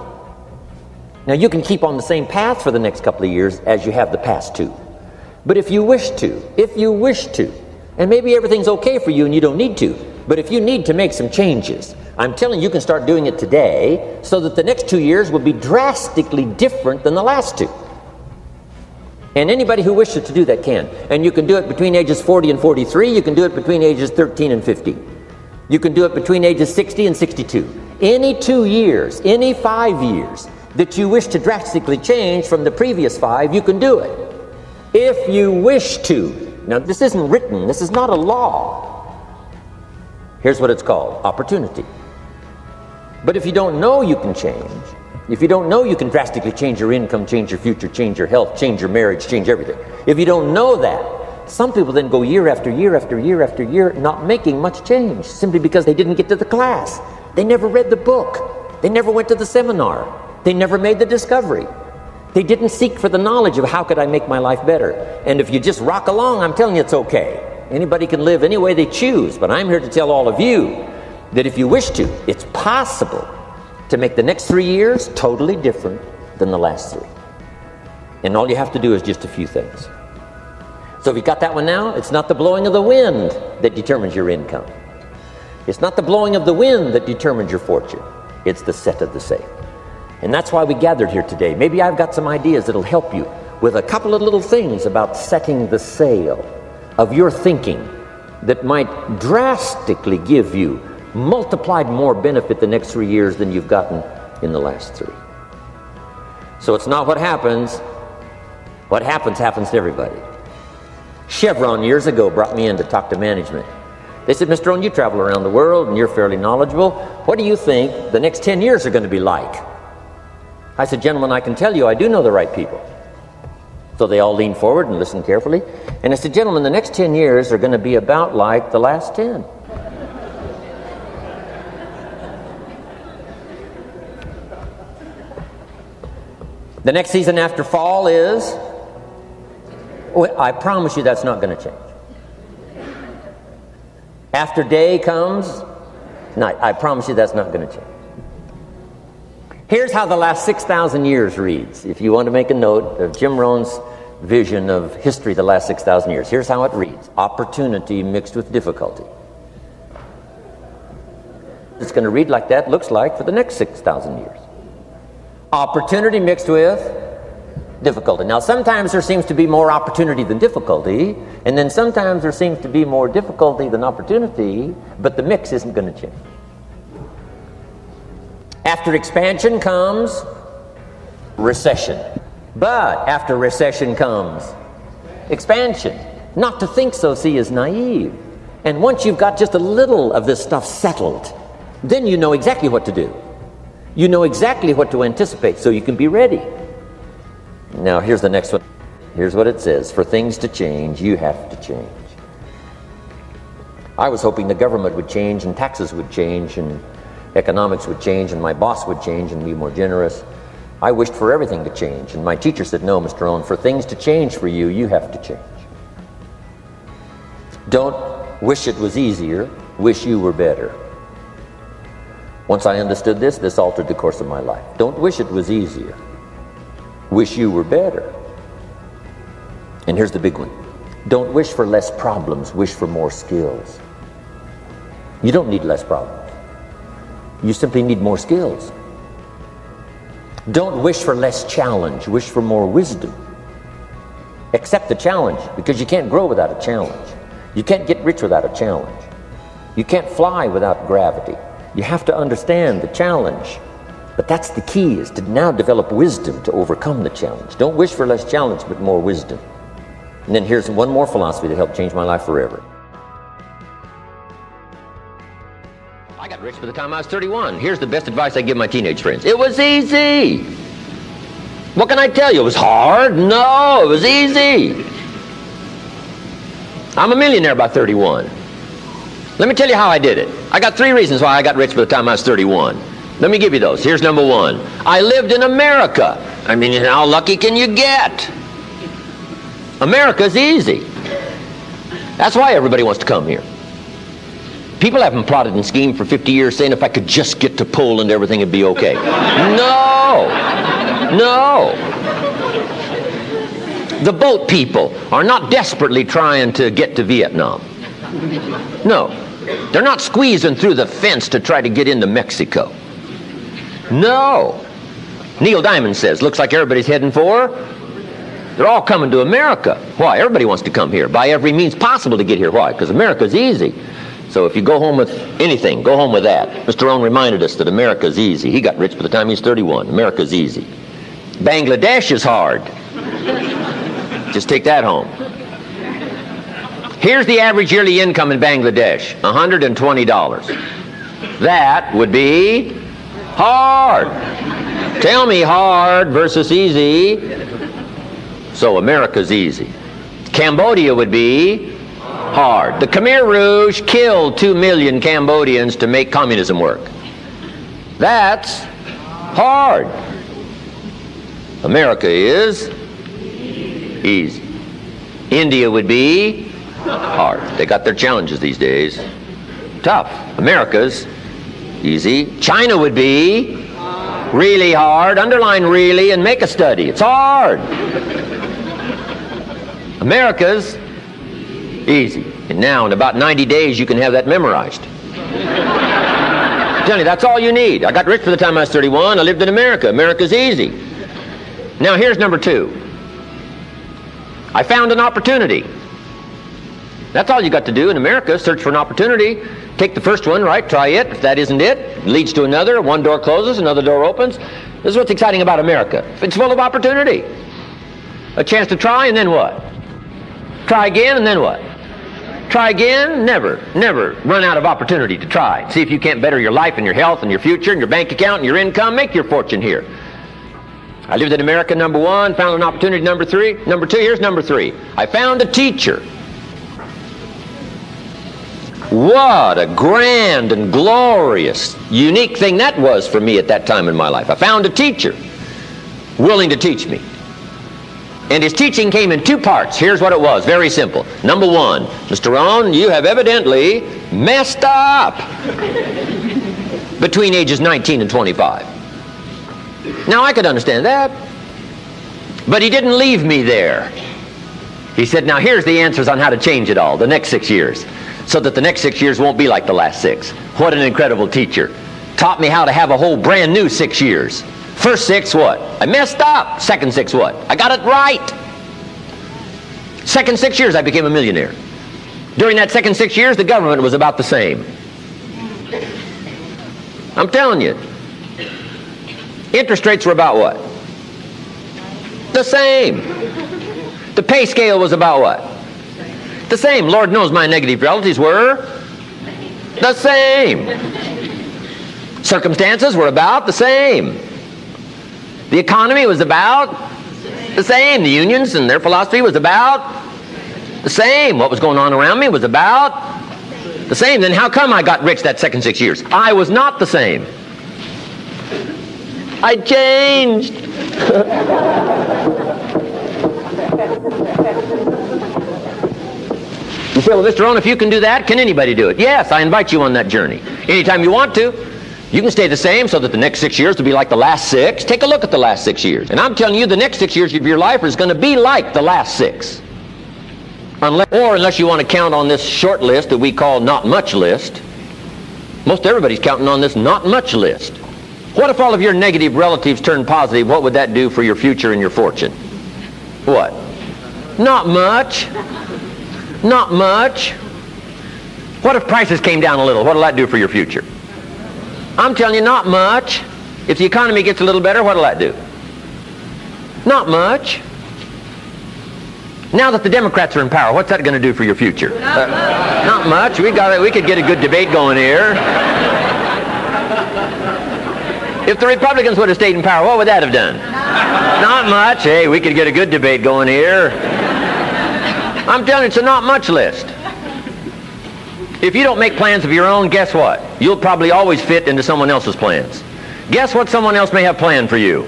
Now you can keep on the same path for the next couple of years as you have the past 2. But if you wish to, and maybe everything's okay for you and you don't need to, but if you need to make some changes, I'm telling you, you can start doing it today so that the next 2 years will be drastically different than the last 2. And anybody who wishes to do that can. And you can do it between ages 40 and 43. You can do it between ages 13 and 15. You can do it between ages 60 and 62. Any 2 years, any 5 years that you wish to drastically change from the previous 5, you can do it. If you wish to. Now, this isn't written. This is not a law. Here's what it's called, opportunity. But if you don't know you can change, if you don't know you can drastically change your income, change your future, change your health, change your marriage, change everything. If you don't know that, some people then go year after year after year after year not making much change simply because they didn't get to the class. They never read the book. They never went to the seminar. They never made the discovery. They didn't seek for the knowledge of how could I make my life better. And if you just rock along, I'm telling you it's okay. Anybody can live any way they choose, but I'm here to tell all of you that if you wish to, it's possible to make the next 3 years totally different than the last 3. And all you have to do is just a few things. So if you got that one now, it's not the blowing of the wind that determines your income. It's not the blowing of the wind that determines your fortune. It's the set of the sail. And that's why we gathered here today. Maybe I've got some ideas that'll help you with a couple of little things about setting the sail of your thinking that might drastically give you multiplied more benefit the next 3 years than you've gotten in the last 3. So it's not what happens. What happens to everybody. Chevron years ago brought me in to talk to management. They said, Mr. Rohn, you travel around the world and you're fairly knowledgeable. What do you think the next 10 years are going to be like? I said, gentlemen, I can tell you I do know the right people. So they all leaned forward and listened carefully. And I said, gentlemen, the next 10 years are going to be about like the last 10. The next season after fall is, I promise you that's not going to change. After day comes night. I promise you that's not going to change. Here's how the last 6,000 years reads. If you want to make a note of Jim Rohn's vision of history the last 6,000 years, here's how it reads. Opportunity mixed with difficulty. It's going to read like that, looks like, for the next 6,000 years. Opportunity mixed with difficulty. Now, sometimes there seems to be more opportunity than difficulty, and then sometimes there seems to be more difficulty than opportunity, but the mix isn't going to change. After expansion comes recession. But after recession comes expansion. Not to think so, see, is naive. And once you've got just a little of this stuff settled, then you know exactly what to do. You know exactly what to anticipate, so you can be ready. Now, here's the next one. Here's what it says. For things to change, you have to change. I was hoping the government would change, and taxes would change, and economics would change, and my boss would change and be more generous. I wished for everything to change, and my teacher said, no, Mr. Rohn, for things to change for you, you have to change. Don't wish it was easier, wish you were better. Once I understood this, this altered the course of my life. Don't wish it was easier, wish you were better. And here's the big one. Don't wish for less problems, wish for more skills. You don't need less problems. You simply need more skills. Don't wish for less challenge, wish for more wisdom. Accept the challenge, because you can't grow without a challenge. You can't get rich without a challenge. You can't fly without gravity. You have to understand the challenge. But that's the key, is to now develop wisdom to overcome the challenge. Don't wish for less challenge, but more wisdom. And then here's one more philosophy that helped change my life forever. I got rich by the time I was 31. Here's the best advice I give my teenage friends. It was easy. What can I tell you? It was hard? No, it was easy. I'm a millionaire by 31. Let me tell you how I did it. I got 3 reasons why I got rich by the time I was 31. Let me give you those. Here's number 1. I lived in America. I mean, how lucky can you get? America's easy. That's why everybody wants to come here. People haven't plotted and schemed for 50 years saying if I could just get to Poland, everything would be okay. No. No. The boat people are not desperately trying to get to Vietnam. No. They're not squeezing through the fence to try to get into Mexico. No. Neil Diamond says, looks like everybody's heading for. They're all coming to America. Why? Everybody wants to come here by every means possible to get here. Why? Because America's easy. So if you go home with anything, go home with that. Mr. Rohn reminded us that America's easy. He got rich by the time he was 31. America's easy. Bangladesh is hard. Just take that home. Here's the average yearly income in Bangladesh, $120. That would be hard. Tell me hard versus easy. So America's easy. Cambodia would be hard. The Khmer Rouge killed 2 million Cambodians to make communism work. That's hard. America is easy. India would be hard. They got their challenges these days. Tough. America's easy. China would be really hard. Underline really and make a study. It's hard. America's easy. And now in about 90 days you can have that memorized. I'm telling you, that's all you need. I got rich by the time I was 31. I lived in America. America's easy. Now here's number 2. I found an opportunity. That's all you got to do in America, search for an opportunity. Take the first one, right? Try it. If that isn't it, it leads to another. One door closes, another door opens. This is what's exciting about America. It's full of opportunity. A chance to try, and then what? Try again, and then what? Try again? Never run out of opportunity to try. See if you can't better your life and your health and your future and your bank account and your income. Make your fortune here. I lived in America, number 1. Found an opportunity, number 3. Number 2, here's number 3. I found a teacher. What a grand and glorious, unique thing that was for me at that time in my life. I found a teacher willing to teach me. And his teaching came in 2 parts. Here's what it was, very simple. Number 1, Mr. Rohn, you have evidently Messed up! Between ages 19 and 25. Now, I could understand that. But he didn't leave me there. He said, now here's the answers on how to change it all, the next 6 years, so that the next 6 years won't be like the last 6. What an incredible teacher. Taught me how to have a whole brand new 6 years. First 6, what? I messed up. Second 6, what? I got it right. Second 6 years, I became a millionaire. During that second 6 years, the government was about the same. I'm telling you. Interest rates were about what? The same. The pay scale was about what? The same. Lord knows my negative relatives were the same. Circumstances were about the same. The economy was about the same. The unions and their philosophy was about the same. What was going on around me was about the same. Then how come I got rich that second 6 years? I was not the same. I changed. You say, well, Mr. Rohn, if you can do that, can anybody do it? Yes, I invite you on that journey. Anytime you want to. You can stay the same so that the next 6 years will be like the last 6. Take a look at the last 6 years. And I'm telling you, the next 6 years of your life is going to be like the last 6. Unless you want to count on this short list that we call not much list. Most everybody's counting on this not much list. What if all of your negative relatives turned positive? What would that do for your future and your fortune? What? Not much. Not much. What if prices came down a little? What will that do for your future? I'm telling you, not much. If the economy gets a little better, what will that do? Not much. Now that the Democrats are in power, what's that going to do for your future? Not much. We could get a good debate going here. If the Republicans would have stayed in power, what would that have done? Not much. Hey, we could get a good debate going here. I'm telling you, it's a not much list. If you don't make plans of your own, guess what? You'll probably always fit into someone else's plans. Guess what someone else may have planned for you?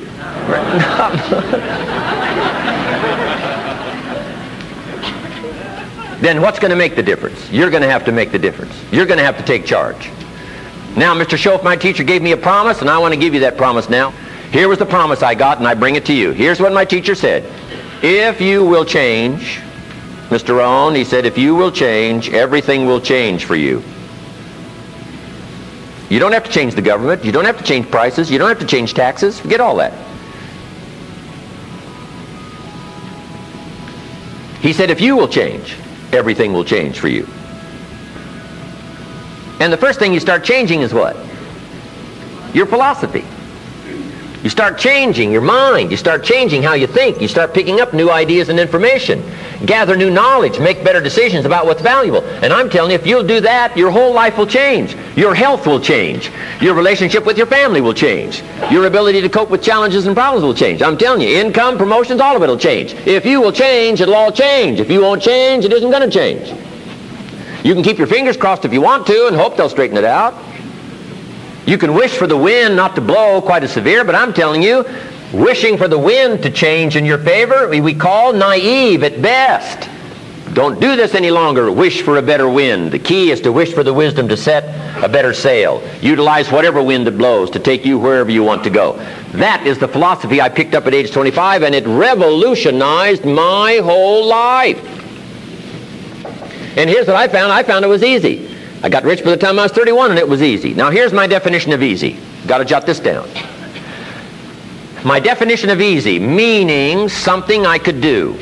Then what's going to make the difference? You're going to have to make the difference. You're going to have to take charge. Now, Mr. Schoaf, my teacher, gave me a promise, and I want to give you that promise now. Here was the promise I got, and I bring it to you. Here's what my teacher said. If you will change, Mr. Rohn, he said, if you will change, everything will change for you. You don't have to change the government. You don't have to change prices. You don't have to change taxes. Forget all that. He said, if you will change, everything will change for you. And the first thing you start changing is what? Your philosophy. You start changing your mind. You start changing how you think. You start picking up new ideas and information. Gather new knowledge. Make better decisions about what's valuable. And I'm telling you, if you'll do that, your whole life will change. Your health will change. Your relationship with your family will change. Your ability to cope with challenges and problems will change. I'm telling you, income, promotions, all of it will change. If you will change, it'll all change. If you won't change, it isn't going to change. You can keep your fingers crossed if you want to and hope they'll straighten it out. You can wish for the wind not to blow quite as severe, but I'm telling you, wishing for the wind to change in your favor, we call naive at best. Don't do this any longer. Wish for a better wind. The key is to wish for the wisdom to set a better sail. Utilize whatever wind that blows to take you wherever you want to go. That is the philosophy I picked up at age 25, and it revolutionized my whole life. And here's what I found. I found it was easy. I got rich by the time I was 31, and it was easy. Now, here's my definition of easy. Got to jot this down. My definition of easy, meaning something I could do.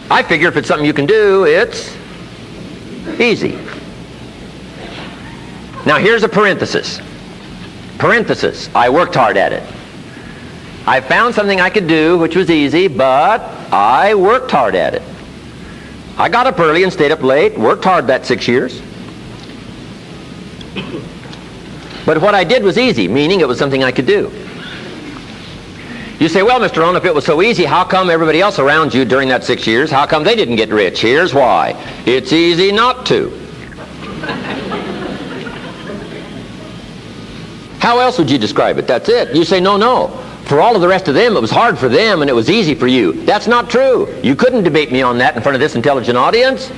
I figure if it's something you can do, it's easy. Now, here's a parenthesis. Parenthesis. I worked hard at it. I found something I could do, which was easy, but I worked hard at it. I got up early and stayed up late, worked hard that 6 years. But what I did was easy, meaning it was something I could do. You say, well, Mr. Rohn, if it was so easy, how come everybody else around you during that 6 years, how come they didn't get rich? Here's why. It's easy not to. How else would you describe it? That's it. You say, no. For all of the rest of them, it was hard for them and it was easy for you. That's not true. You couldn't debate me on that in front of this intelligent audience.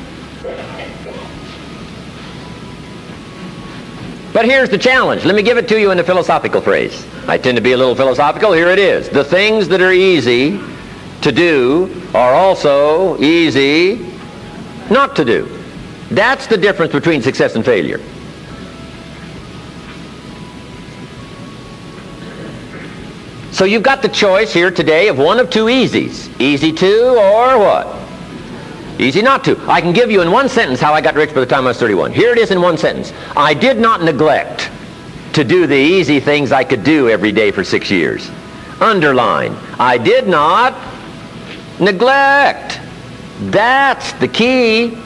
But here's the challenge. Let me give it to you in a philosophical phrase. I tend to be a little philosophical. Here it is. The things that are easy to do are also easy not to do. That's the difference between success and failure. So you've got the choice here today of one of two easies. Easy to or what? Easy not to. I can give you in one sentence how I got rich by the time I was 31. Here it is in one sentence. I did not neglect to do the easy things I could do every day for 6 years. Underline. I did not neglect. That's the key.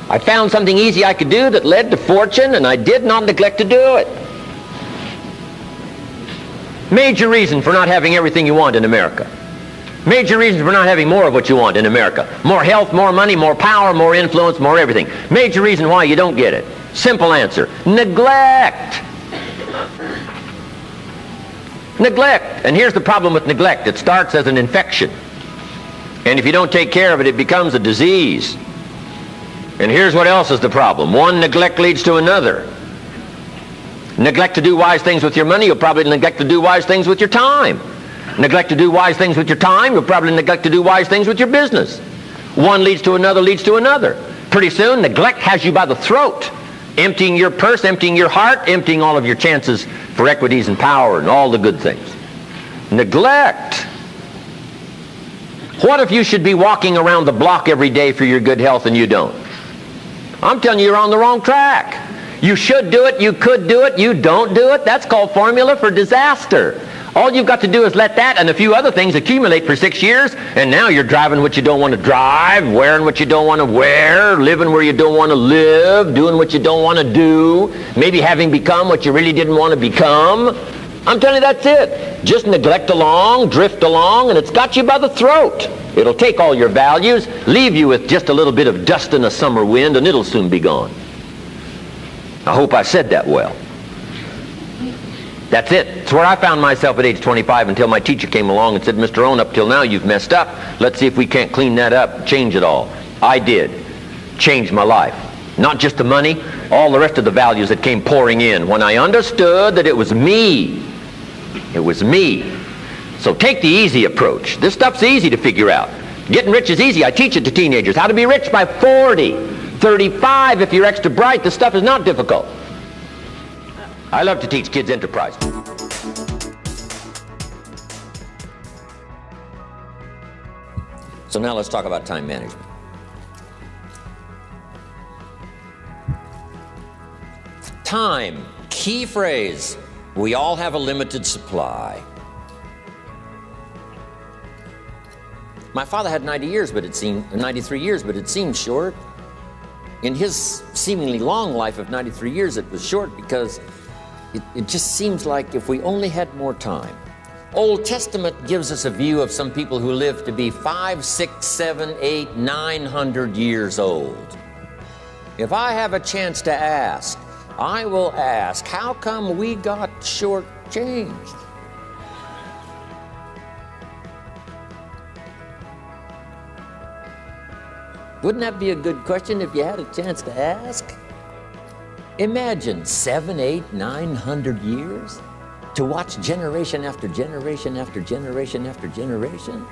I found something easy I could do that led to fortune, and I did not neglect to do it. Major reason for not having everything you want in America. Major reason for not having more of what you want in America. More health, more money, more power, more influence, more everything. Major reason why you don't get it. Simple answer. Neglect. Neglect. And here's the problem with neglect. It starts as an infection. And if you don't take care of it, it becomes a disease. And here's what else is the problem. One neglect leads to another. Neglect to do wise things with your money, you'll probably neglect to do wise things with your time. Neglect to do wise things with your time, you'll probably neglect to do wise things with your business. One leads to another, leads to another. Pretty soon, neglect has you by the throat, emptying your purse, emptying your heart, emptying all of your chances for equities and power and all the good things. Neglect. What if you should be walking around the block every day for your good health and you don't? I'm telling you, you're on the wrong track. You should do it, you could do it, you don't do it. That's called formula for disaster. All you've got to do is let that and a few other things accumulate for 6 years, and now you're driving what you don't want to drive, wearing what you don't want to wear, living where you don't want to live, doing what you don't want to do, maybe having become what you really didn't want to become. I'm telling you, that's it. Just neglect along, drift along, and it's got you by the throat. It'll take all your values, leave you with just a little bit of dust in a summer wind, and it'll soon be gone. I hope I said that well. That's it. It's where I found myself at age 25 until my teacher came along and said, Mr. Rohn, up till now you've messed up. Let's see if we can't clean that up, change it all. I did. Changed my life. Not just the money, all the rest of the values that came pouring in when I understood that it was me. It was me. So take the easy approach. This stuff's easy to figure out. Getting rich is easy. I teach it to teenagers. How to be rich by 40. 35 if you're extra bright. This stuff is not difficult. I love to teach kids enterprise. So now let's talk about time management. Time, key phrase. We all have a limited supply. My father had 93 years, but it seemed short. In his seemingly long life of 93 years, it was short because it just seems like if we only had more time. Old Testament gives us a view of some people who live to be 500, 600, 700, 800, 900 years old. If I have a chance to ask, I will ask, how come we got shortchanged? Wouldn't that be a good question if you had a chance to ask? Imagine 700, 800, 900 years to watch generation after generation after generation after generation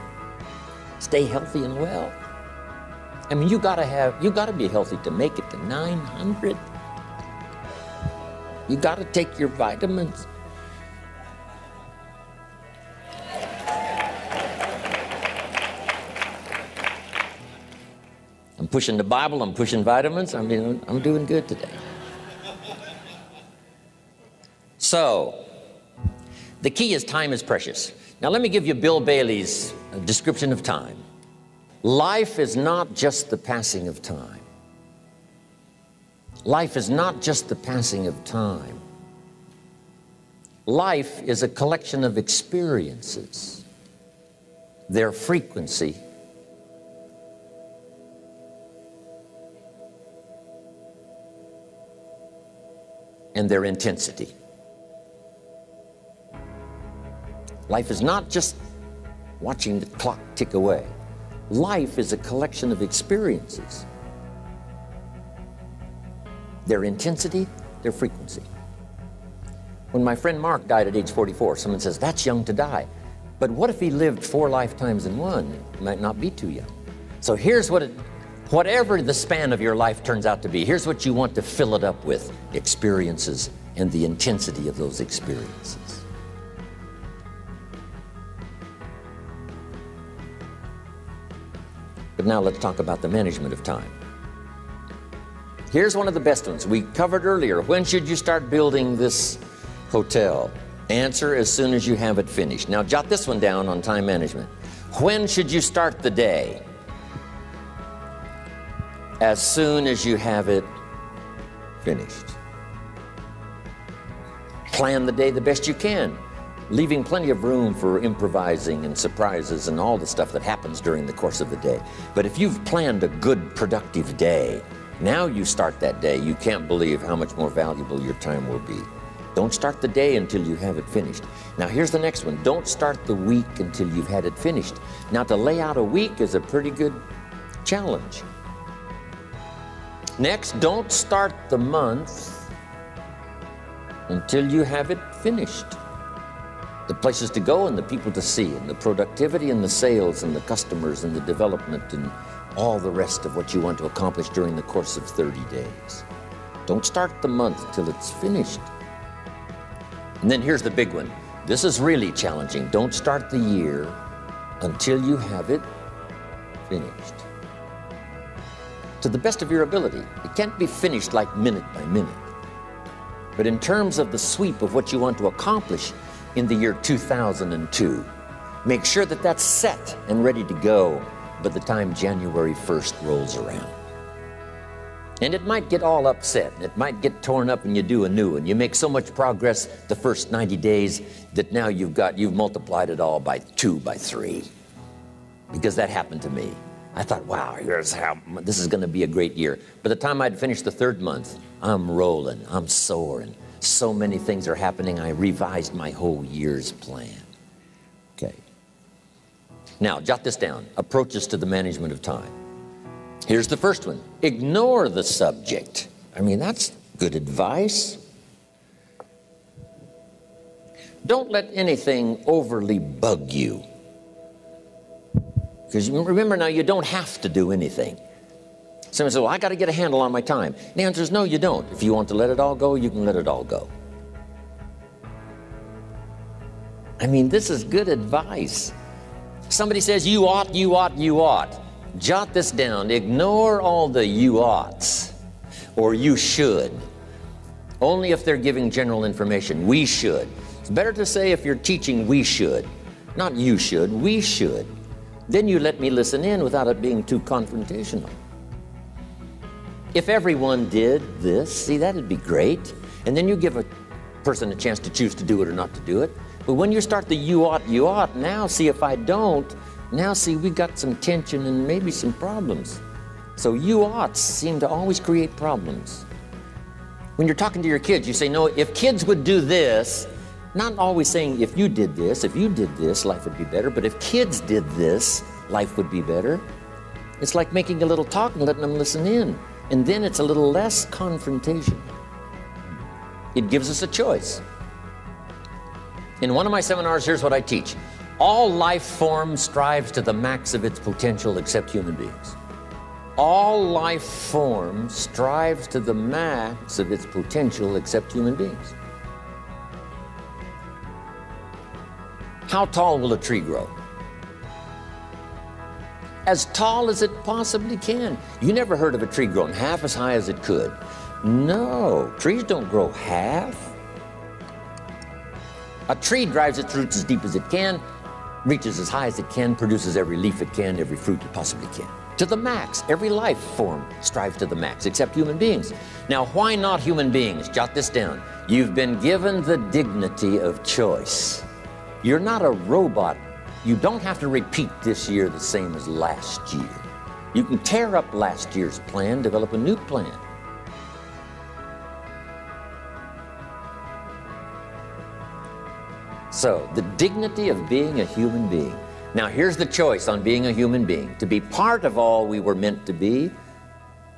stay healthy and well. I mean, you gotta be healthy to make it to 900. You gotta take your vitamins. I'm pushing the Bible, I'm pushing vitamins, I'm doing good today. So, the key is time is precious. Now let me give you Bill Bailey's description of time. Life is not just the passing of time. Life is not just the passing of time. Life is a collection of experiences, their frequency, and their intensity. Life is not just watching the clock tick away. Life is a collection of experiences, their intensity, their frequency. When my friend Mark died at age 44, someone says, that's young to die. But what if he lived 4 lifetimes in one? It might not be too young. So here's whatever the span of your life turns out to be, here's what you want to fill it up with: experiences and the intensity of those experiences. But now let's talk about the management of time. Here's one of the best ones. We covered earlier, when should you start building this hotel? Answer: as soon as you have it finished. Now jot this one down on time management. When should you start the day? As soon as you have it finished. Plan the day the best you can, leaving plenty of room for improvising and surprises and all the stuff that happens during the course of the day. But if you've planned a good, productive day, now you start that day, you can't believe how much more valuable your time will be. Don't start the day until you have it finished. Now here's the next one. Don't start the week until you've had it finished. Now to lay out a week is a pretty good challenge. Next, don't start the month until you have it finished. The places to go and the people to see and the productivity and the sales and the customers and the development and all the rest of what you want to accomplish during the course of 30 days. Don't start the month till it's finished. And then here's the big one. This is really challenging. Don't start the year until you have it finished. To the best of your ability. It can't be finished like minute by minute. But in terms of the sweep of what you want to accomplish in the year 2002, make sure that that's set and ready to go by the time January 1st rolls around. And it might get all upset. It might get torn up and you do a new one. You make so much progress the first 90 days that now you've multiplied it all by 2, by 3. Because that happened to me. I thought, wow, this is going to be a great year. By the time I'd finished the 3rd month, I'm rolling, I'm soaring. So many things are happening, I revised my whole year's plan. Okay. Now, jot this down. Approaches to the management of time. Here's the first one. Ignore the subject. I mean, that's good advice. Don't let anything overly bug you. Because remember now, you don't have to do anything. Someone says, well, I got to get a handle on my time. The answer is no, you don't. If you want to let it all go, you can let it all go. I mean, this is good advice. Somebody says, you ought, you ought, you ought. Jot this down. Ignore all the you oughts or you should. Only if they're giving general information. We should. It's better to say if you're teaching, we should. Not you should, we should. Then you let me listen in without it being too confrontational. If everyone did this, see, that'd be great. And then you give a person a chance to choose to do it or not to do it. But when you start the you ought, now see if I don't, now see we got some tension and maybe some problems. So you oughts seem to always create problems. When you're talking to your kids, you say, no, if kids would do this, not always saying if you did this, life would be better, but if kids did this, life would be better. It's like making a little talk and letting them listen in. And then it's a little less confrontation. It gives us a choice. In one of my seminars, here's what I teach. All life form strives to the max of its potential except human beings. All life form strives to the max of its potential except human beings. How tall will a tree grow? As tall as it possibly can. You never heard of a tree growing half as high as it could. No, trees don't grow half. A tree drives its roots as deep as it can, reaches as high as it can, produces every leaf it can, every fruit it possibly can. To the max. Every life form strives to the max, except human beings. Now, why not human beings? Jot this down. You've been given the dignity of choice. You're not a robot. You don't have to repeat this year the same as last year. You can tear up last year's plan, develop a new plan. So, the dignity of being a human being. Now, here's the choice on being a human being. To be part of all we were meant to be,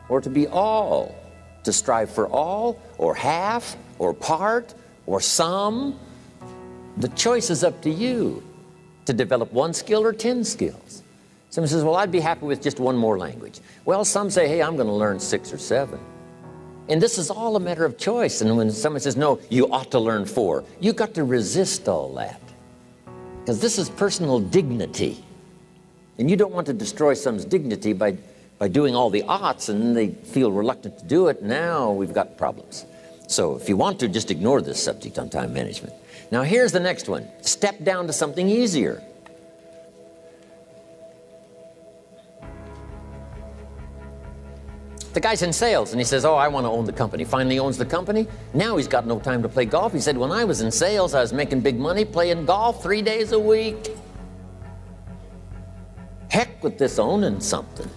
or to be all. To strive for all, or half, or part, or some. The choice is up to you to develop 1 skill or 10 skills. Someone says, well, I'd be happy with just 1 more language. Well, some say, hey, I'm going to learn 6 or 7. And this is all a matter of choice. And when someone says, no, you ought to learn 4, you've got to resist all that. Because this is personal dignity. And you don't want to destroy someone's dignity by doing all the oughts, and then they feel reluctant to do it. Now we've got problems. So if you want to, just ignore this subject on time management. Now here's the next one. Step down to something easier. The guy's in sales, and he says, oh, I want to own the company. Finally owns the company. Now he's got no time to play golf. He said, when I was in sales, I was making big money playing golf 3 days a week. Heck with this owning something.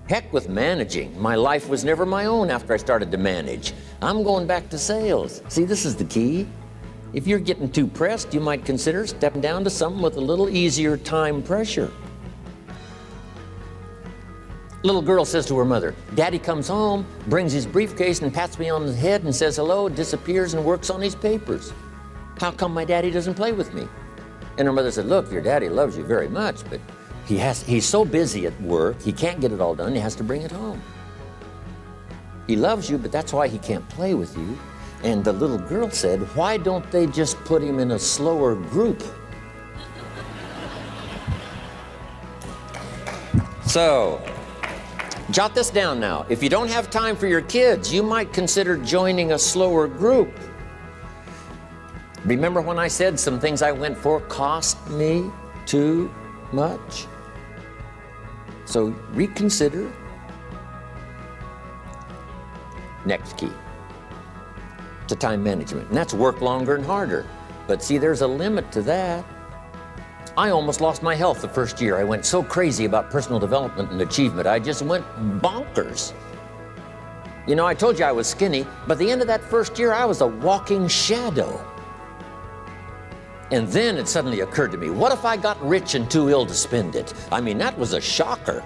Heck with managing. My life was never my own after I started to manage. I'm going back to sales. See, this is the key. If you're getting too pressed, you might consider stepping down to something with a little easier time pressure. Little girl says to her mother, Daddy comes home, brings his briefcase and pats me on the head and says hello, disappears and works on his papers. How come my daddy doesn't play with me? And her mother said, look, your daddy loves you very much, but he's so busy at work, he can't get it all done, he has to bring it home. He loves you, but that's why he can't play with you. And the little girl said, why don't they just put him in a slower group? So, jot this down now. If you don't have time for your kids, you might consider joining a slower group. Remember when I said some things I went for cost me too much? So reconsider. Next key to time management, and that's work longer and harder. But see, there's a limit to that. I almost lost my health the first year. I went so crazy about personal development and achievement. I just went bonkers. You know, I told you I was skinny, but at the end of that first year, I was a walking shadow. And then it suddenly occurred to me, what if I got rich and too ill to spend it? I mean, that was a shocker.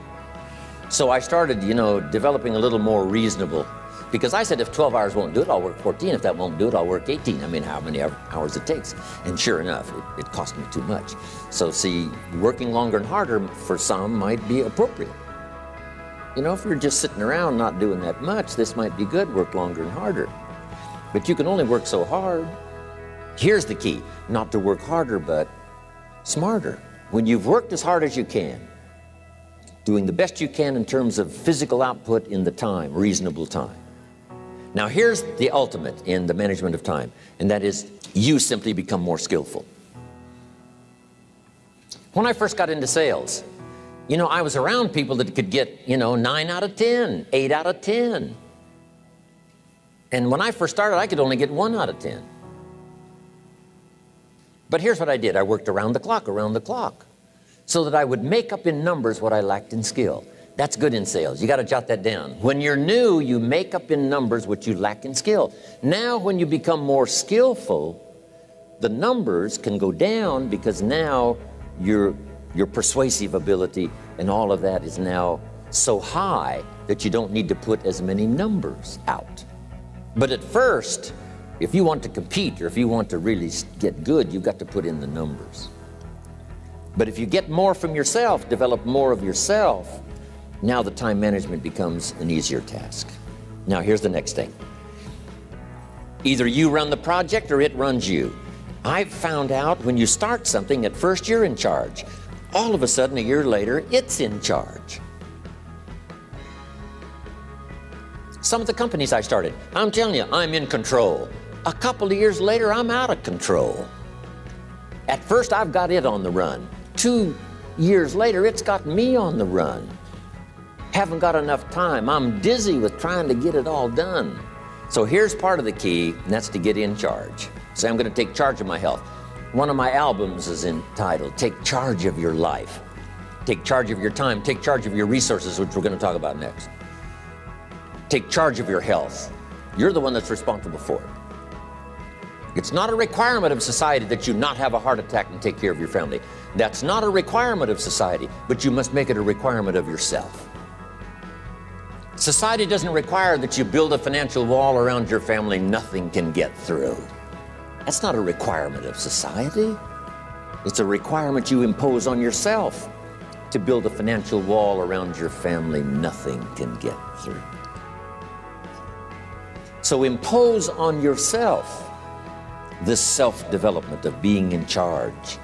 So I started, you know, developing a little more reasonable. Because I said, if 12 hours won't do it, I'll work 14. If that won't do it, I'll work 18. I mean, how many hours it takes. And sure enough, it cost me too much. So see, working longer and harder for some might be appropriate. You know, if you're just sitting around not doing that much, this might be good, work longer and harder. But you can only work so hard. Here's the key, not to work harder, but smarter. When you've worked as hard as you can, doing the best you can in terms of physical output in the time, reasonable time. Now here's the ultimate in the management of time, and that is you simply become more skillful. When I first got into sales, you know, I was around people that could get, you know, 9 out of 10, 8 out of 10. And when I first started, I could only get 1 out of 10. But here's what I did. I worked around the clock, so that I would make up in numbers what I lacked in skill. That's good in sales. You got to jot that down. When you're new, you make up in numbers what you lack in skill. Now, when you become more skillful, the numbers can go down because now your persuasive ability and all of that is now so high that you don't need to put as many numbers out. But at first, if you want to compete or if you want to really get good, you've got to put in the numbers. But if you get more from yourself, develop more of yourself, now the time management becomes an easier task. Now here's the next thing. Either you run the project or it runs you. I've found out when you start something, at first you're in charge. All of a sudden, a year later, it's in charge. Some of the companies I started, I'm telling you, I'm in control. A couple of years later, I'm out of control. At first, I've got it on the run. 2 years later, it's got me on the run. Haven't got enough time. I'm dizzy with trying to get it all done. So here's part of the key, and that's to get in charge. Say, I'm going to take charge of my health. One of my albums is entitled, Take Charge of Your Life. Take charge of your time. Take charge of your resources, which we're going to talk about next. Take charge of your health. You're the one that's responsible for it. It's not a requirement of society that you not have a heart attack and take care of your family. That's not a requirement of society, but you must make it a requirement of yourself. Society doesn't require that you build a financial wall around your family nothing can get through. That's not a requirement of society. It's a requirement you impose on yourself to build a financial wall around your family nothing can get through. So impose on yourself this self-development of being in charge,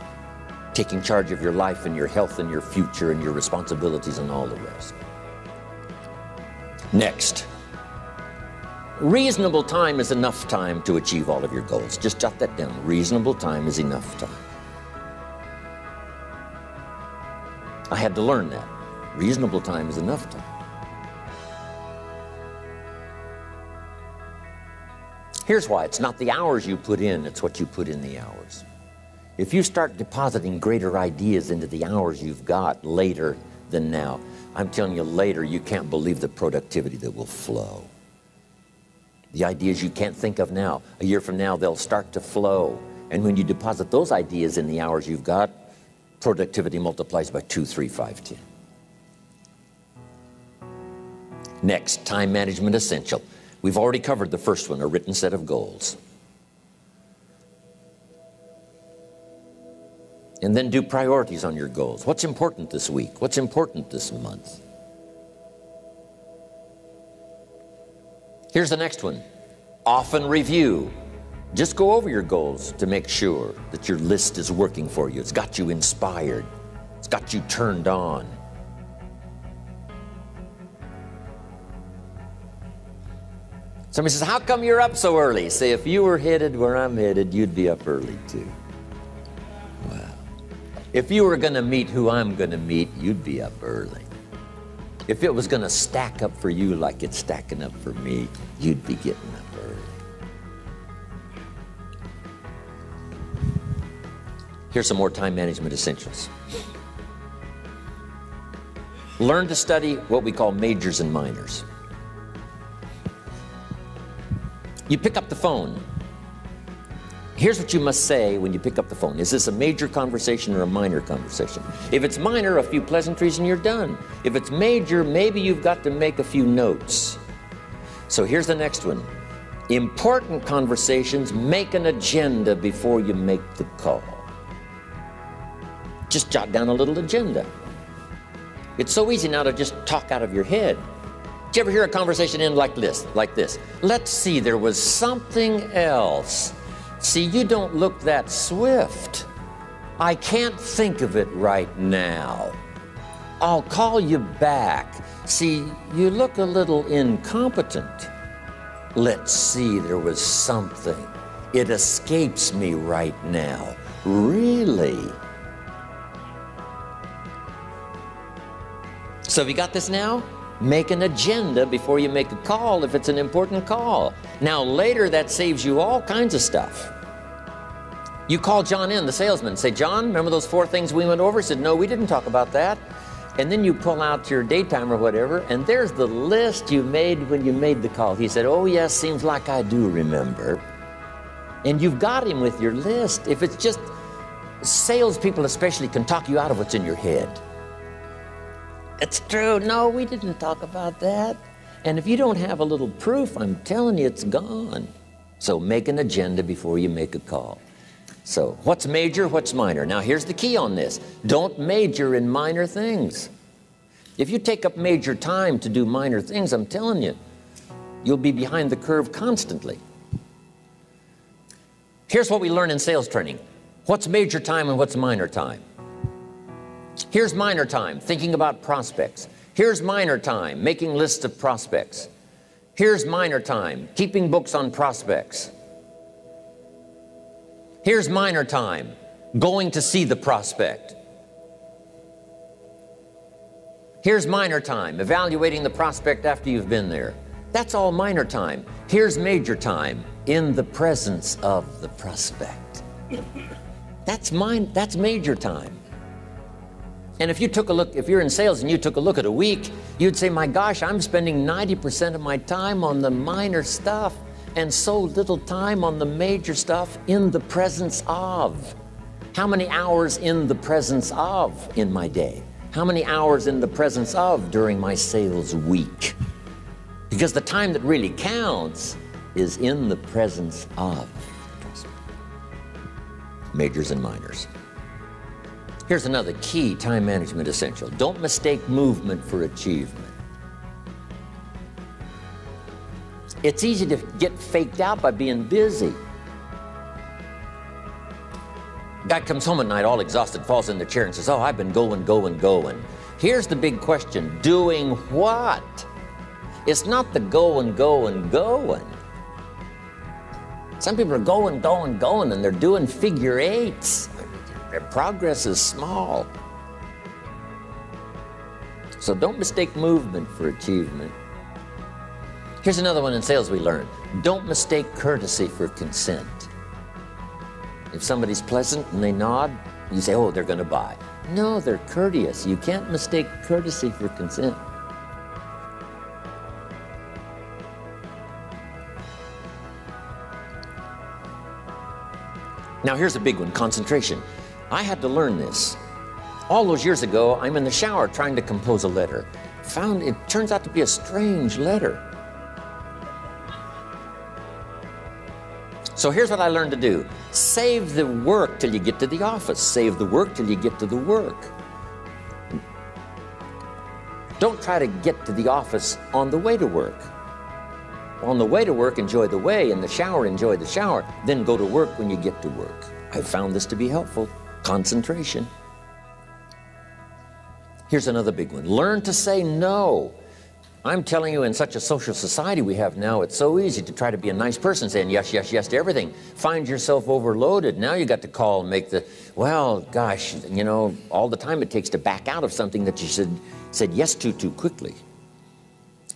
taking charge of your life and your health and your future and your responsibilities and all the rest. Next, reasonable time is enough time to achieve all of your goals. Just jot that down. Reasonable time is enough time. I had to learn that. Reasonable time is enough time. Here's why. It's not the hours you put in, it's what you put in the hours. If you start depositing greater ideas into the hours you've got later than now, I'm telling you, later you can't believe the productivity that will flow. The ideas you can't think of now, a year from now, they'll start to flow. And when you deposit those ideas in the hours you've got, productivity multiplies by 2, 3, 5, 10. Next, time management essential. We've already covered the first one, a written set of goals. And then do priorities on your goals. What's important this week? What's important this month? Here's the next one. Often review. Just go over your goals to make sure that your list is working for you. It's got you inspired. It's got you turned on. Somebody says, how come you're up so early? Say, if you were headed where I'm headed, you'd be up early too. Well, if you were going to meet who I'm going to meet, you'd be up early. If it was going to stack up for you like it's stacking up for me, you'd be getting up early. Here's some more time management essentials. Learn to study what we call majors and minors. You pick up the phone. Here's what you must say when you pick up the phone. Is this a major conversation or a minor conversation? If it's minor, a few pleasantries and you're done. If it's major, maybe you've got to make a few notes. So here's the next one. Important conversations, make an agenda before you make the call. Just jot down a little agenda. It's so easy now to just talk out of your head. Did you ever hear a conversation end like this? Let's see, there was something else. See, you don't look that swift. I can't think of it right now. I'll call you back. See, you look a little incompetent. Let's see, there was something. It escapes me right now. Really? So have you got this now? Make an agenda before you make a call if it's an important call. Now later that saves you all kinds of stuff. You call John in, the salesman, say, John, remember those 4 things we went over? He said, no, we didn't talk about that. And then you pull out your daytime or whatever, and there's the list you made when you made the call. He said, oh yes, seems like I do remember. And you've got him with your list. If it's just, salespeople especially can talk you out of what's in your head. It's true. No, we didn't talk about that. And if you don't have a little proof, I'm telling you, it's gone. So make an agenda before you make a call. So what's major, what's minor? Now here's the key on this. Don't major in minor things. If you take up major time to do minor things, I'm telling you, you'll be behind the curve constantly. Here's what we learn in sales training. What's major time and what's minor time? Here's minor time, thinking about prospects. Here's minor time, making lists of prospects. Here's minor time, keeping books on prospects. Here's minor time, going to see the prospect. Here's minor time, evaluating the prospect after you've been there. That's all minor time. Here's major time, in the presence of the prospect. That's major time. And if you took a look, if you're in sales and you took a look at a week, you'd say, my gosh, I'm spending 90% of my time on the minor stuff and so little time on the major stuff in the presence of. How many hours in the presence of in my day? How many hours in the presence of during my sales week? Because the time that really counts is in the presence of. majors and minors. Here's another key time management essential. Don't mistake movement for achievement. It's easy to get faked out by being busy. Guy comes home at night all exhausted, falls in the chair and says, oh, I've been going. Here's the big question, doing what? It's not the going. Some people are going, and they're doing figure eights. Their progress is small. So don't mistake movement for achievement. Here's another one in sales we learned. Don't mistake courtesy for consent. If somebody's pleasant and they nod, you say, oh, they're going to buy. No, they're courteous. You can't mistake courtesy for consent. Now here's a big one, concentration. I had to learn this. All those years ago, I'm in the shower trying to compose a letter. Found it turns out to be a strange letter. So here's what I learned to do. Save the work till you get to the office. Save the work till you get to the work. Don't try to get to the office on the way to work. On the way to work, enjoy the way. In the shower, enjoy the shower. Then go to work when you get to work. I found this to be helpful. Concentration. Here's another big one. Learn to say no. I'm telling you, in such a social society we have now, it's so easy to try to be a nice person, saying yes, yes, yes to everything. Find yourself overloaded. Now you got to call and make the, well, gosh, you know, all the time it takes to back out of something that you said yes to too quickly.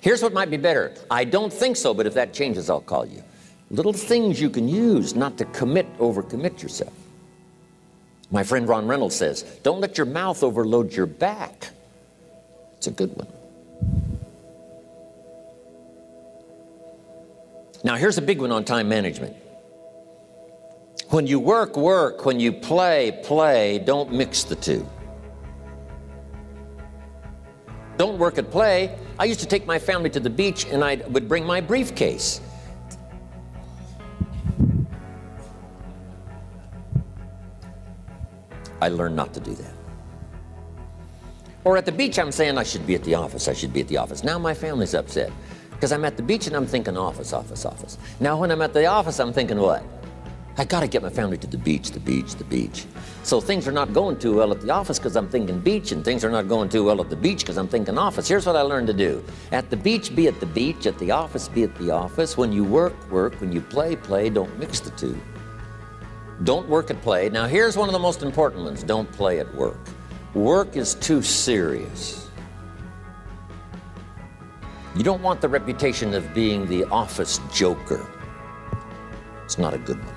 Here's what might be better. I don't think so, but if that changes, I'll call you. Little things you can use not to overcommit yourself. My friend Ron Reynolds says, don't let your mouth overload your back. It's a good one. Now here's a big one on time management. When you work, work. When you play, play. Don't mix the two. Don't work at play. I used to take my family to the beach and I would bring my briefcase. I learned not to do that. Or at the beach, I'm saying I should be at the office. I should be at the office. Now my family's upset because I'm at the beach and I'm thinking office, office, office. Now when I'm at the office, I'm thinking what? I got to get my family to the beach, the beach, the beach. So things are not going too well at the office because I'm thinking beach, and things are not going too well at the beach because I'm thinking office. Here's what I learned to do. At the beach, be at the beach. At the office, be at the office. When you work, work. When you play, play. Don't mix the two. Don't work at play. Now here's one of the most important ones. Don't play at work. Work is too serious. You don't want the reputation of being the office joker. It's not a good one.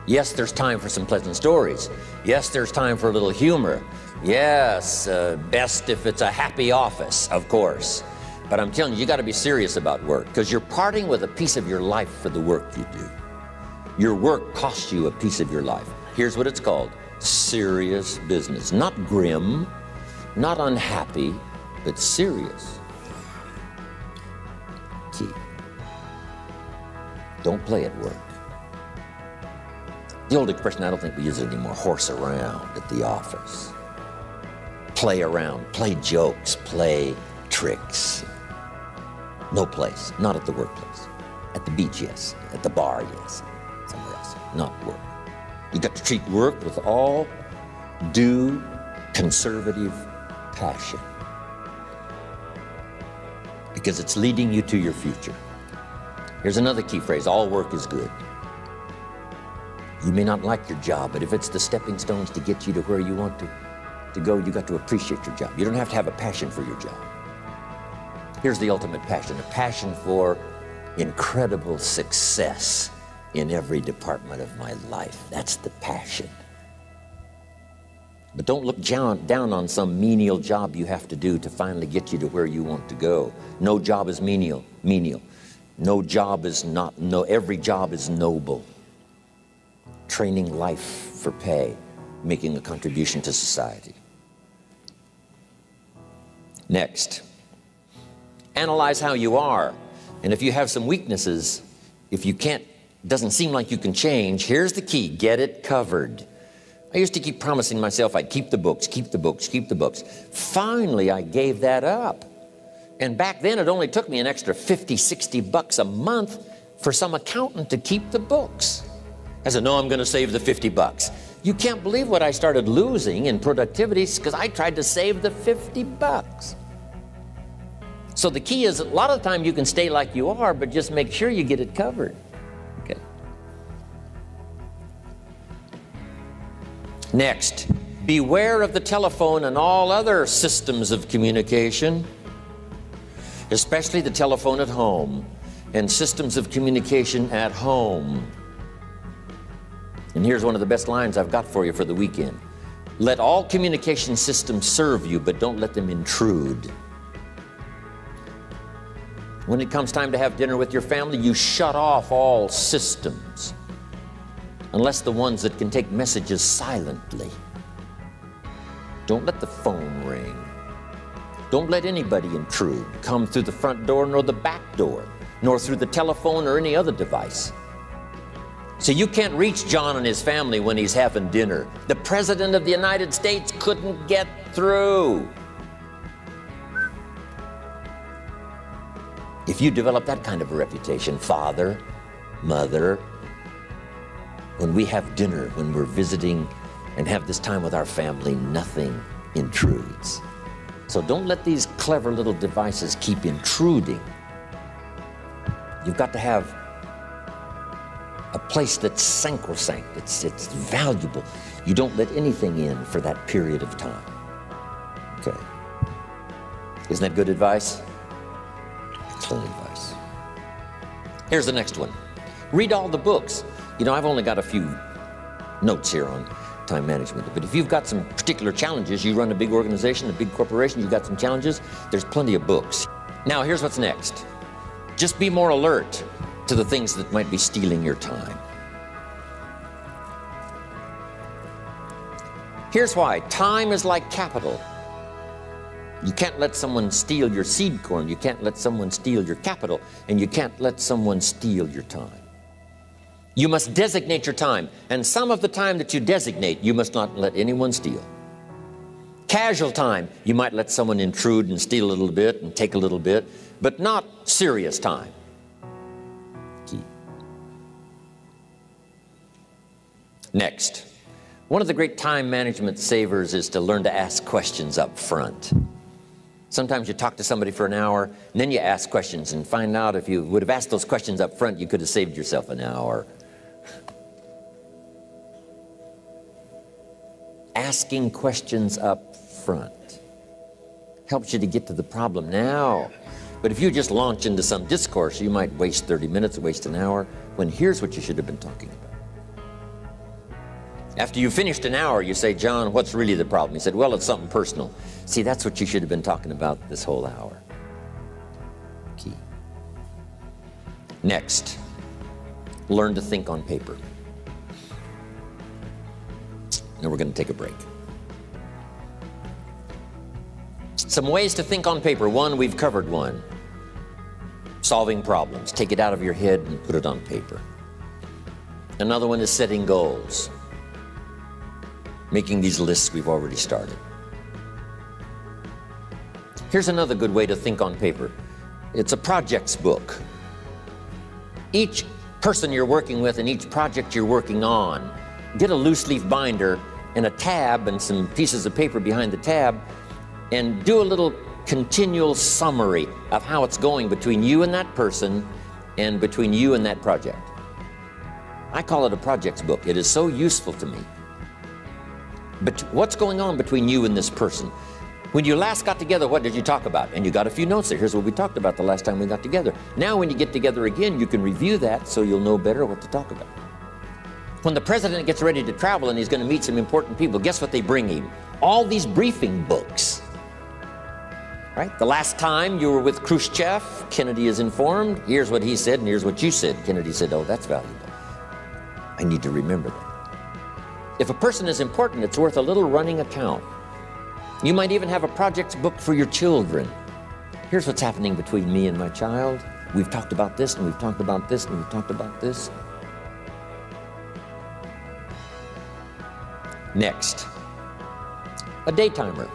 Yes, there's time for some pleasant stories. Yes, there's time for a little humor. Yes, best if it's a happy office, of course. But I'm telling you, you got to be serious about work because you're parting with a piece of your life for the work you do. Your work costs you a piece of your life. Here's what it's called. Serious business. Not grim, not unhappy, but serious. Key. Don't play at work. The old expression, I don't think we use it anymore, horse around at the office. Play around, play jokes, play tricks. No place, not at the workplace. At the beach, yes. At the bar, yes. Somewhere else, not work. You got to treat work with all due conservative passion because it's leading you to your future. Here's another key phrase, all work is good. You may not like your job, but if it's the stepping stones to get you to where you want to go, you got to appreciate your job. You don't have to have a passion for your job. Here's the ultimate passion, a passion for incredible success in every department of my life. That's the passion. But don't look down on some menial job you have to do to finally get you to where you want to go. No job is menial. No job is not, every job is noble. Training life for pay, making a contribution to society. Next, analyze how you are. And if you have some weaknesses, if you can't doesn't seem like you can change, here's the key: get it covered. I used to keep promising myself I'd keep the books, keep the books, keep the books. Finally, I gave that up. And back then, it only took me an extra 50, 60 bucks a month for some accountant to keep the books. I said, no, I'm going to save the 50 bucks. You can't believe what I started losing in productivity because I tried to save the 50 bucks. So the key is, a lot of the time you can stay like you are, but just make sure you get it covered. Okay. Next, beware of the telephone and all other systems of communication, especially the telephone at home and systems of communication at home. And here's one of the best lines I've got for you for the weekend. Let all communication systems serve you, but don't let them intrude. When it comes time to have dinner with your family, you shut off all systems, unless the ones that can take messages silently. Don't let the phone ring. Don't let anybody intrude, come through the front door nor the back door, nor through the telephone or any other device. So you can't reach John and his family when he's having dinner. The President of the United States couldn't get through. If you develop that kind of a reputation, father, mother, when we have dinner, when we're visiting and have this time with our family, nothing intrudes. So don't let these clever little devices keep intruding. You've got to have a place that's sacrosanct, it's valuable. You don't let anything in for that period of time. Okay. Isn't that good advice? Excellent advice. Here's the next one. Read all the books. You know, I've only got a few notes here on time management, but if you've got some particular challenges, you run a big organization, a big corporation, you've got some challenges, there's plenty of books. Now, here's what's next. Just be more alert to the things that might be stealing your time. Here's why. Time is like capital. You can't let someone steal your seed corn. You can't let someone steal your capital. And you can't let someone steal your time. You must designate your time. And some of the time that you designate, you must not let anyone steal. Casual time, you might let someone intrude and steal a little bit and take a little bit, but not serious time. Key. Next, one of the great time management savers is to learn to ask questions up front. Sometimes you talk to somebody for an hour, and then you ask questions and find out if you would have asked those questions up front, you could have saved yourself an hour. Asking questions up front helps you to get to the problem now. But if you just launch into some discourse, you might waste 30 minutes, waste an hour, when here's what you should have been talking about. After you finished an hour, you say, John, what's really the problem? He said, well, it's something personal. See, that's what you should have been talking about this whole hour. Key. Next, learn to think on paper. Now we're going to take a break. Some ways to think on paper. One, we've covered one. Solving problems. Take it out of your head and put it on paper. Another one is setting goals. Making these lists we've already started. Here's another good way to think on paper. It's a projects book. Each person you're working with and each project you're working on, get a loose leaf binder and a tab and some pieces of paper behind the tab and do a little continual summary of how it's going between you and that person and between you and that project. I call it a projects book. It is so useful to me. But what's going on between you and this person? When you last got together, what did you talk about? And you got a few notes there. Here's what we talked about the last time we got together. Now when you get together again, you can review that so you'll know better what to talk about. When the president gets ready to travel and he's going to meet some important people, guess what they bring him? All these briefing books. Right? The last time you were with Khrushchev, Kennedy is informed. Here's what he said and here's what you said. Kennedy said, oh, that's valuable. I need to remember that. If a person is important, it's worth a little running account. You might even have a projects book for your children. Here's what's happening between me and my child. We've talked about this, and we've talked about this, and we've talked about this. Next, a day timer.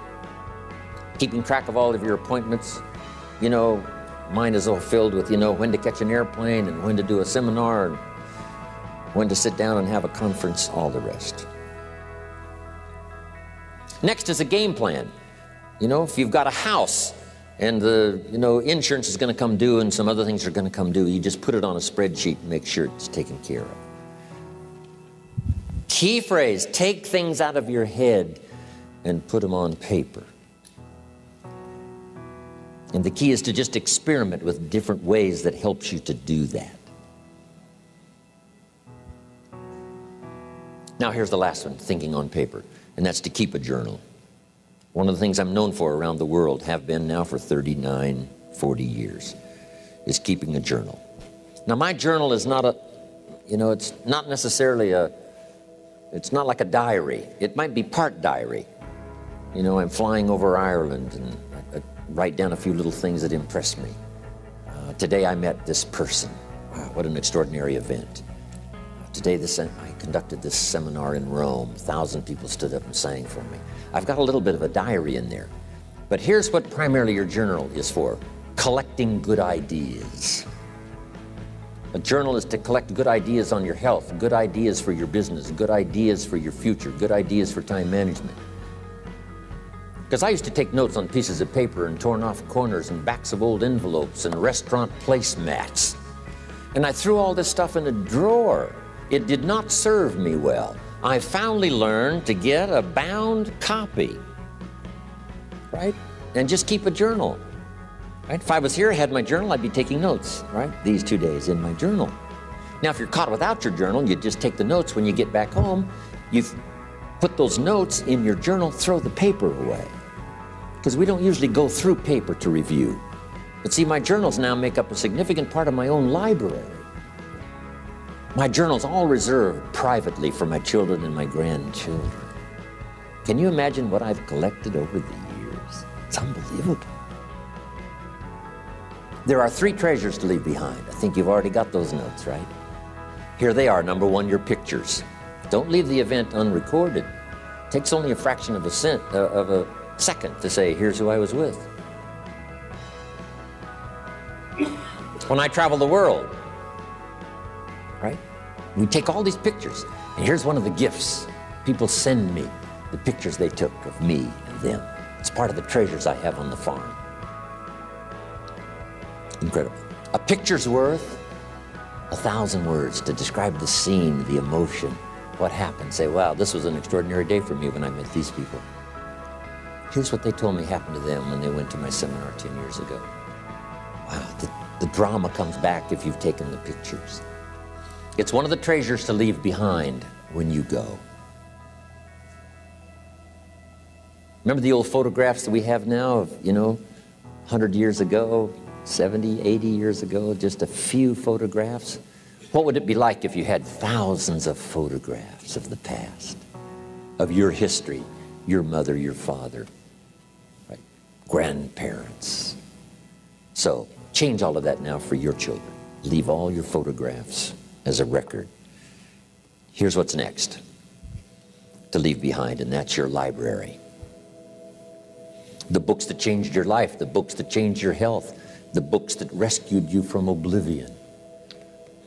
Keeping track of all of your appointments. You know, mine is all filled with, you know, when to catch an airplane and when to do a seminar and when to sit down and have a conference, all the rest. Next is a game plan. You know, if you've got a house and the, you know, insurance is going to come due and some other things are going to come due, you just put it on a spreadsheet and make sure it's taken care of. Key phrase, take things out of your head and put them on paper. And the key is to just experiment with different ways that helps you to do that. Now here's the last one, thinking on paper, and that's to keep a journal. One of the things I'm known for around the world, have been now for 39, 40 years, is keeping a journal. Now my journal is not a, you know, it's not necessarily a, it's not like a diary. It might be part diary. You know, I'm flying over Ireland and I write down a few little things that impress me. Today I met this person. Wow, what an extraordinary event. Today I conducted this seminar in Rome. 1,000 people stood up and sang for me. I've got a little bit of a diary in there. But here's what primarily your journal is for: collecting good ideas. A journal is to collect good ideas on your health, good ideas for your business, good ideas for your future, good ideas for time management. Because I used to take notes on pieces of paper and torn off corners and backs of old envelopes and restaurant placemats. And I threw all this stuff in a drawer. It did not serve me well. I finally learned to get a bound copy, right? And just keep a journal, right? If I was here, I had my journal, I'd be taking notes, right? These 2 days in my journal. Now, if you're caught without your journal, you just take the notes. When you get back home, you put those notes in your journal, throw the paper away. Because we don't usually go through paper to review. But see, my journals now make up a significant part of my own library. My journal's all reserved privately for my children and my grandchildren. Can you imagine what I've collected over the years? It's unbelievable. There are 3 treasures to leave behind. I think you've already got those notes, right? Here they are. Number 1, your pictures. Don't leave the event unrecorded. It takes only a fraction of a second to say, here's who I was with. When I travel the world, right? We take all these pictures, and here's one of the gifts. People send me the pictures they took of me and them. It's part of the treasures I have on the farm. Incredible. A picture's worth 1,000 words to describe the scene, the emotion, what happened. Say, wow, this was an extraordinary day for me when I met these people. Here's what they told me happened to them when they went to my seminar 10 years ago. Wow, the drama comes back if you've taken the pictures. It's one of the treasures to leave behind when you go. Remember the old photographs that we have now of, you know, 100 years ago, 70, 80 years ago, just a few photographs? What would it be like if you had thousands of photographs of the past, of your history, your mother, your father, right? Grandparents? So change all of that now for your children. Leave all your photographs as a record. Here's what's next to leave behind, and that's your library. The books that changed your life, the books that changed your health, the books that rescued you from oblivion,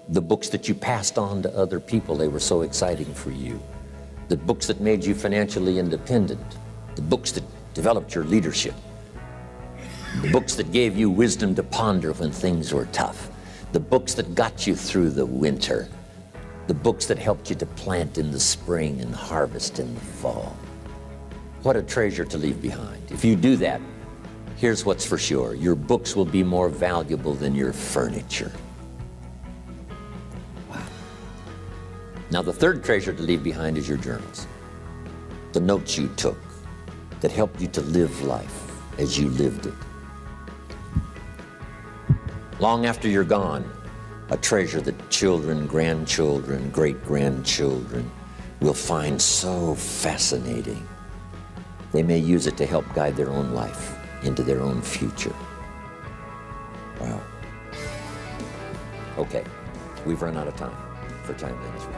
the books that you passed on to other people, they were so exciting for you, the books that made you financially independent, the books that developed your leadership, the books that gave you wisdom to ponder when things were tough, the books that got you through the winter, the books that helped you to plant in the spring and harvest in the fall. What a treasure to leave behind. If you do that, here's what's for sure. Your books will be more valuable than your furniture. Wow. Now, the third treasure to leave behind is your journals. The notes you took that helped you to live life as you lived it. Long after you're gone, a treasure that children, grandchildren, great-grandchildren will find so fascinating. They may use it to help guide their own life into their own future. Wow. Okay, we've run out of time for time management.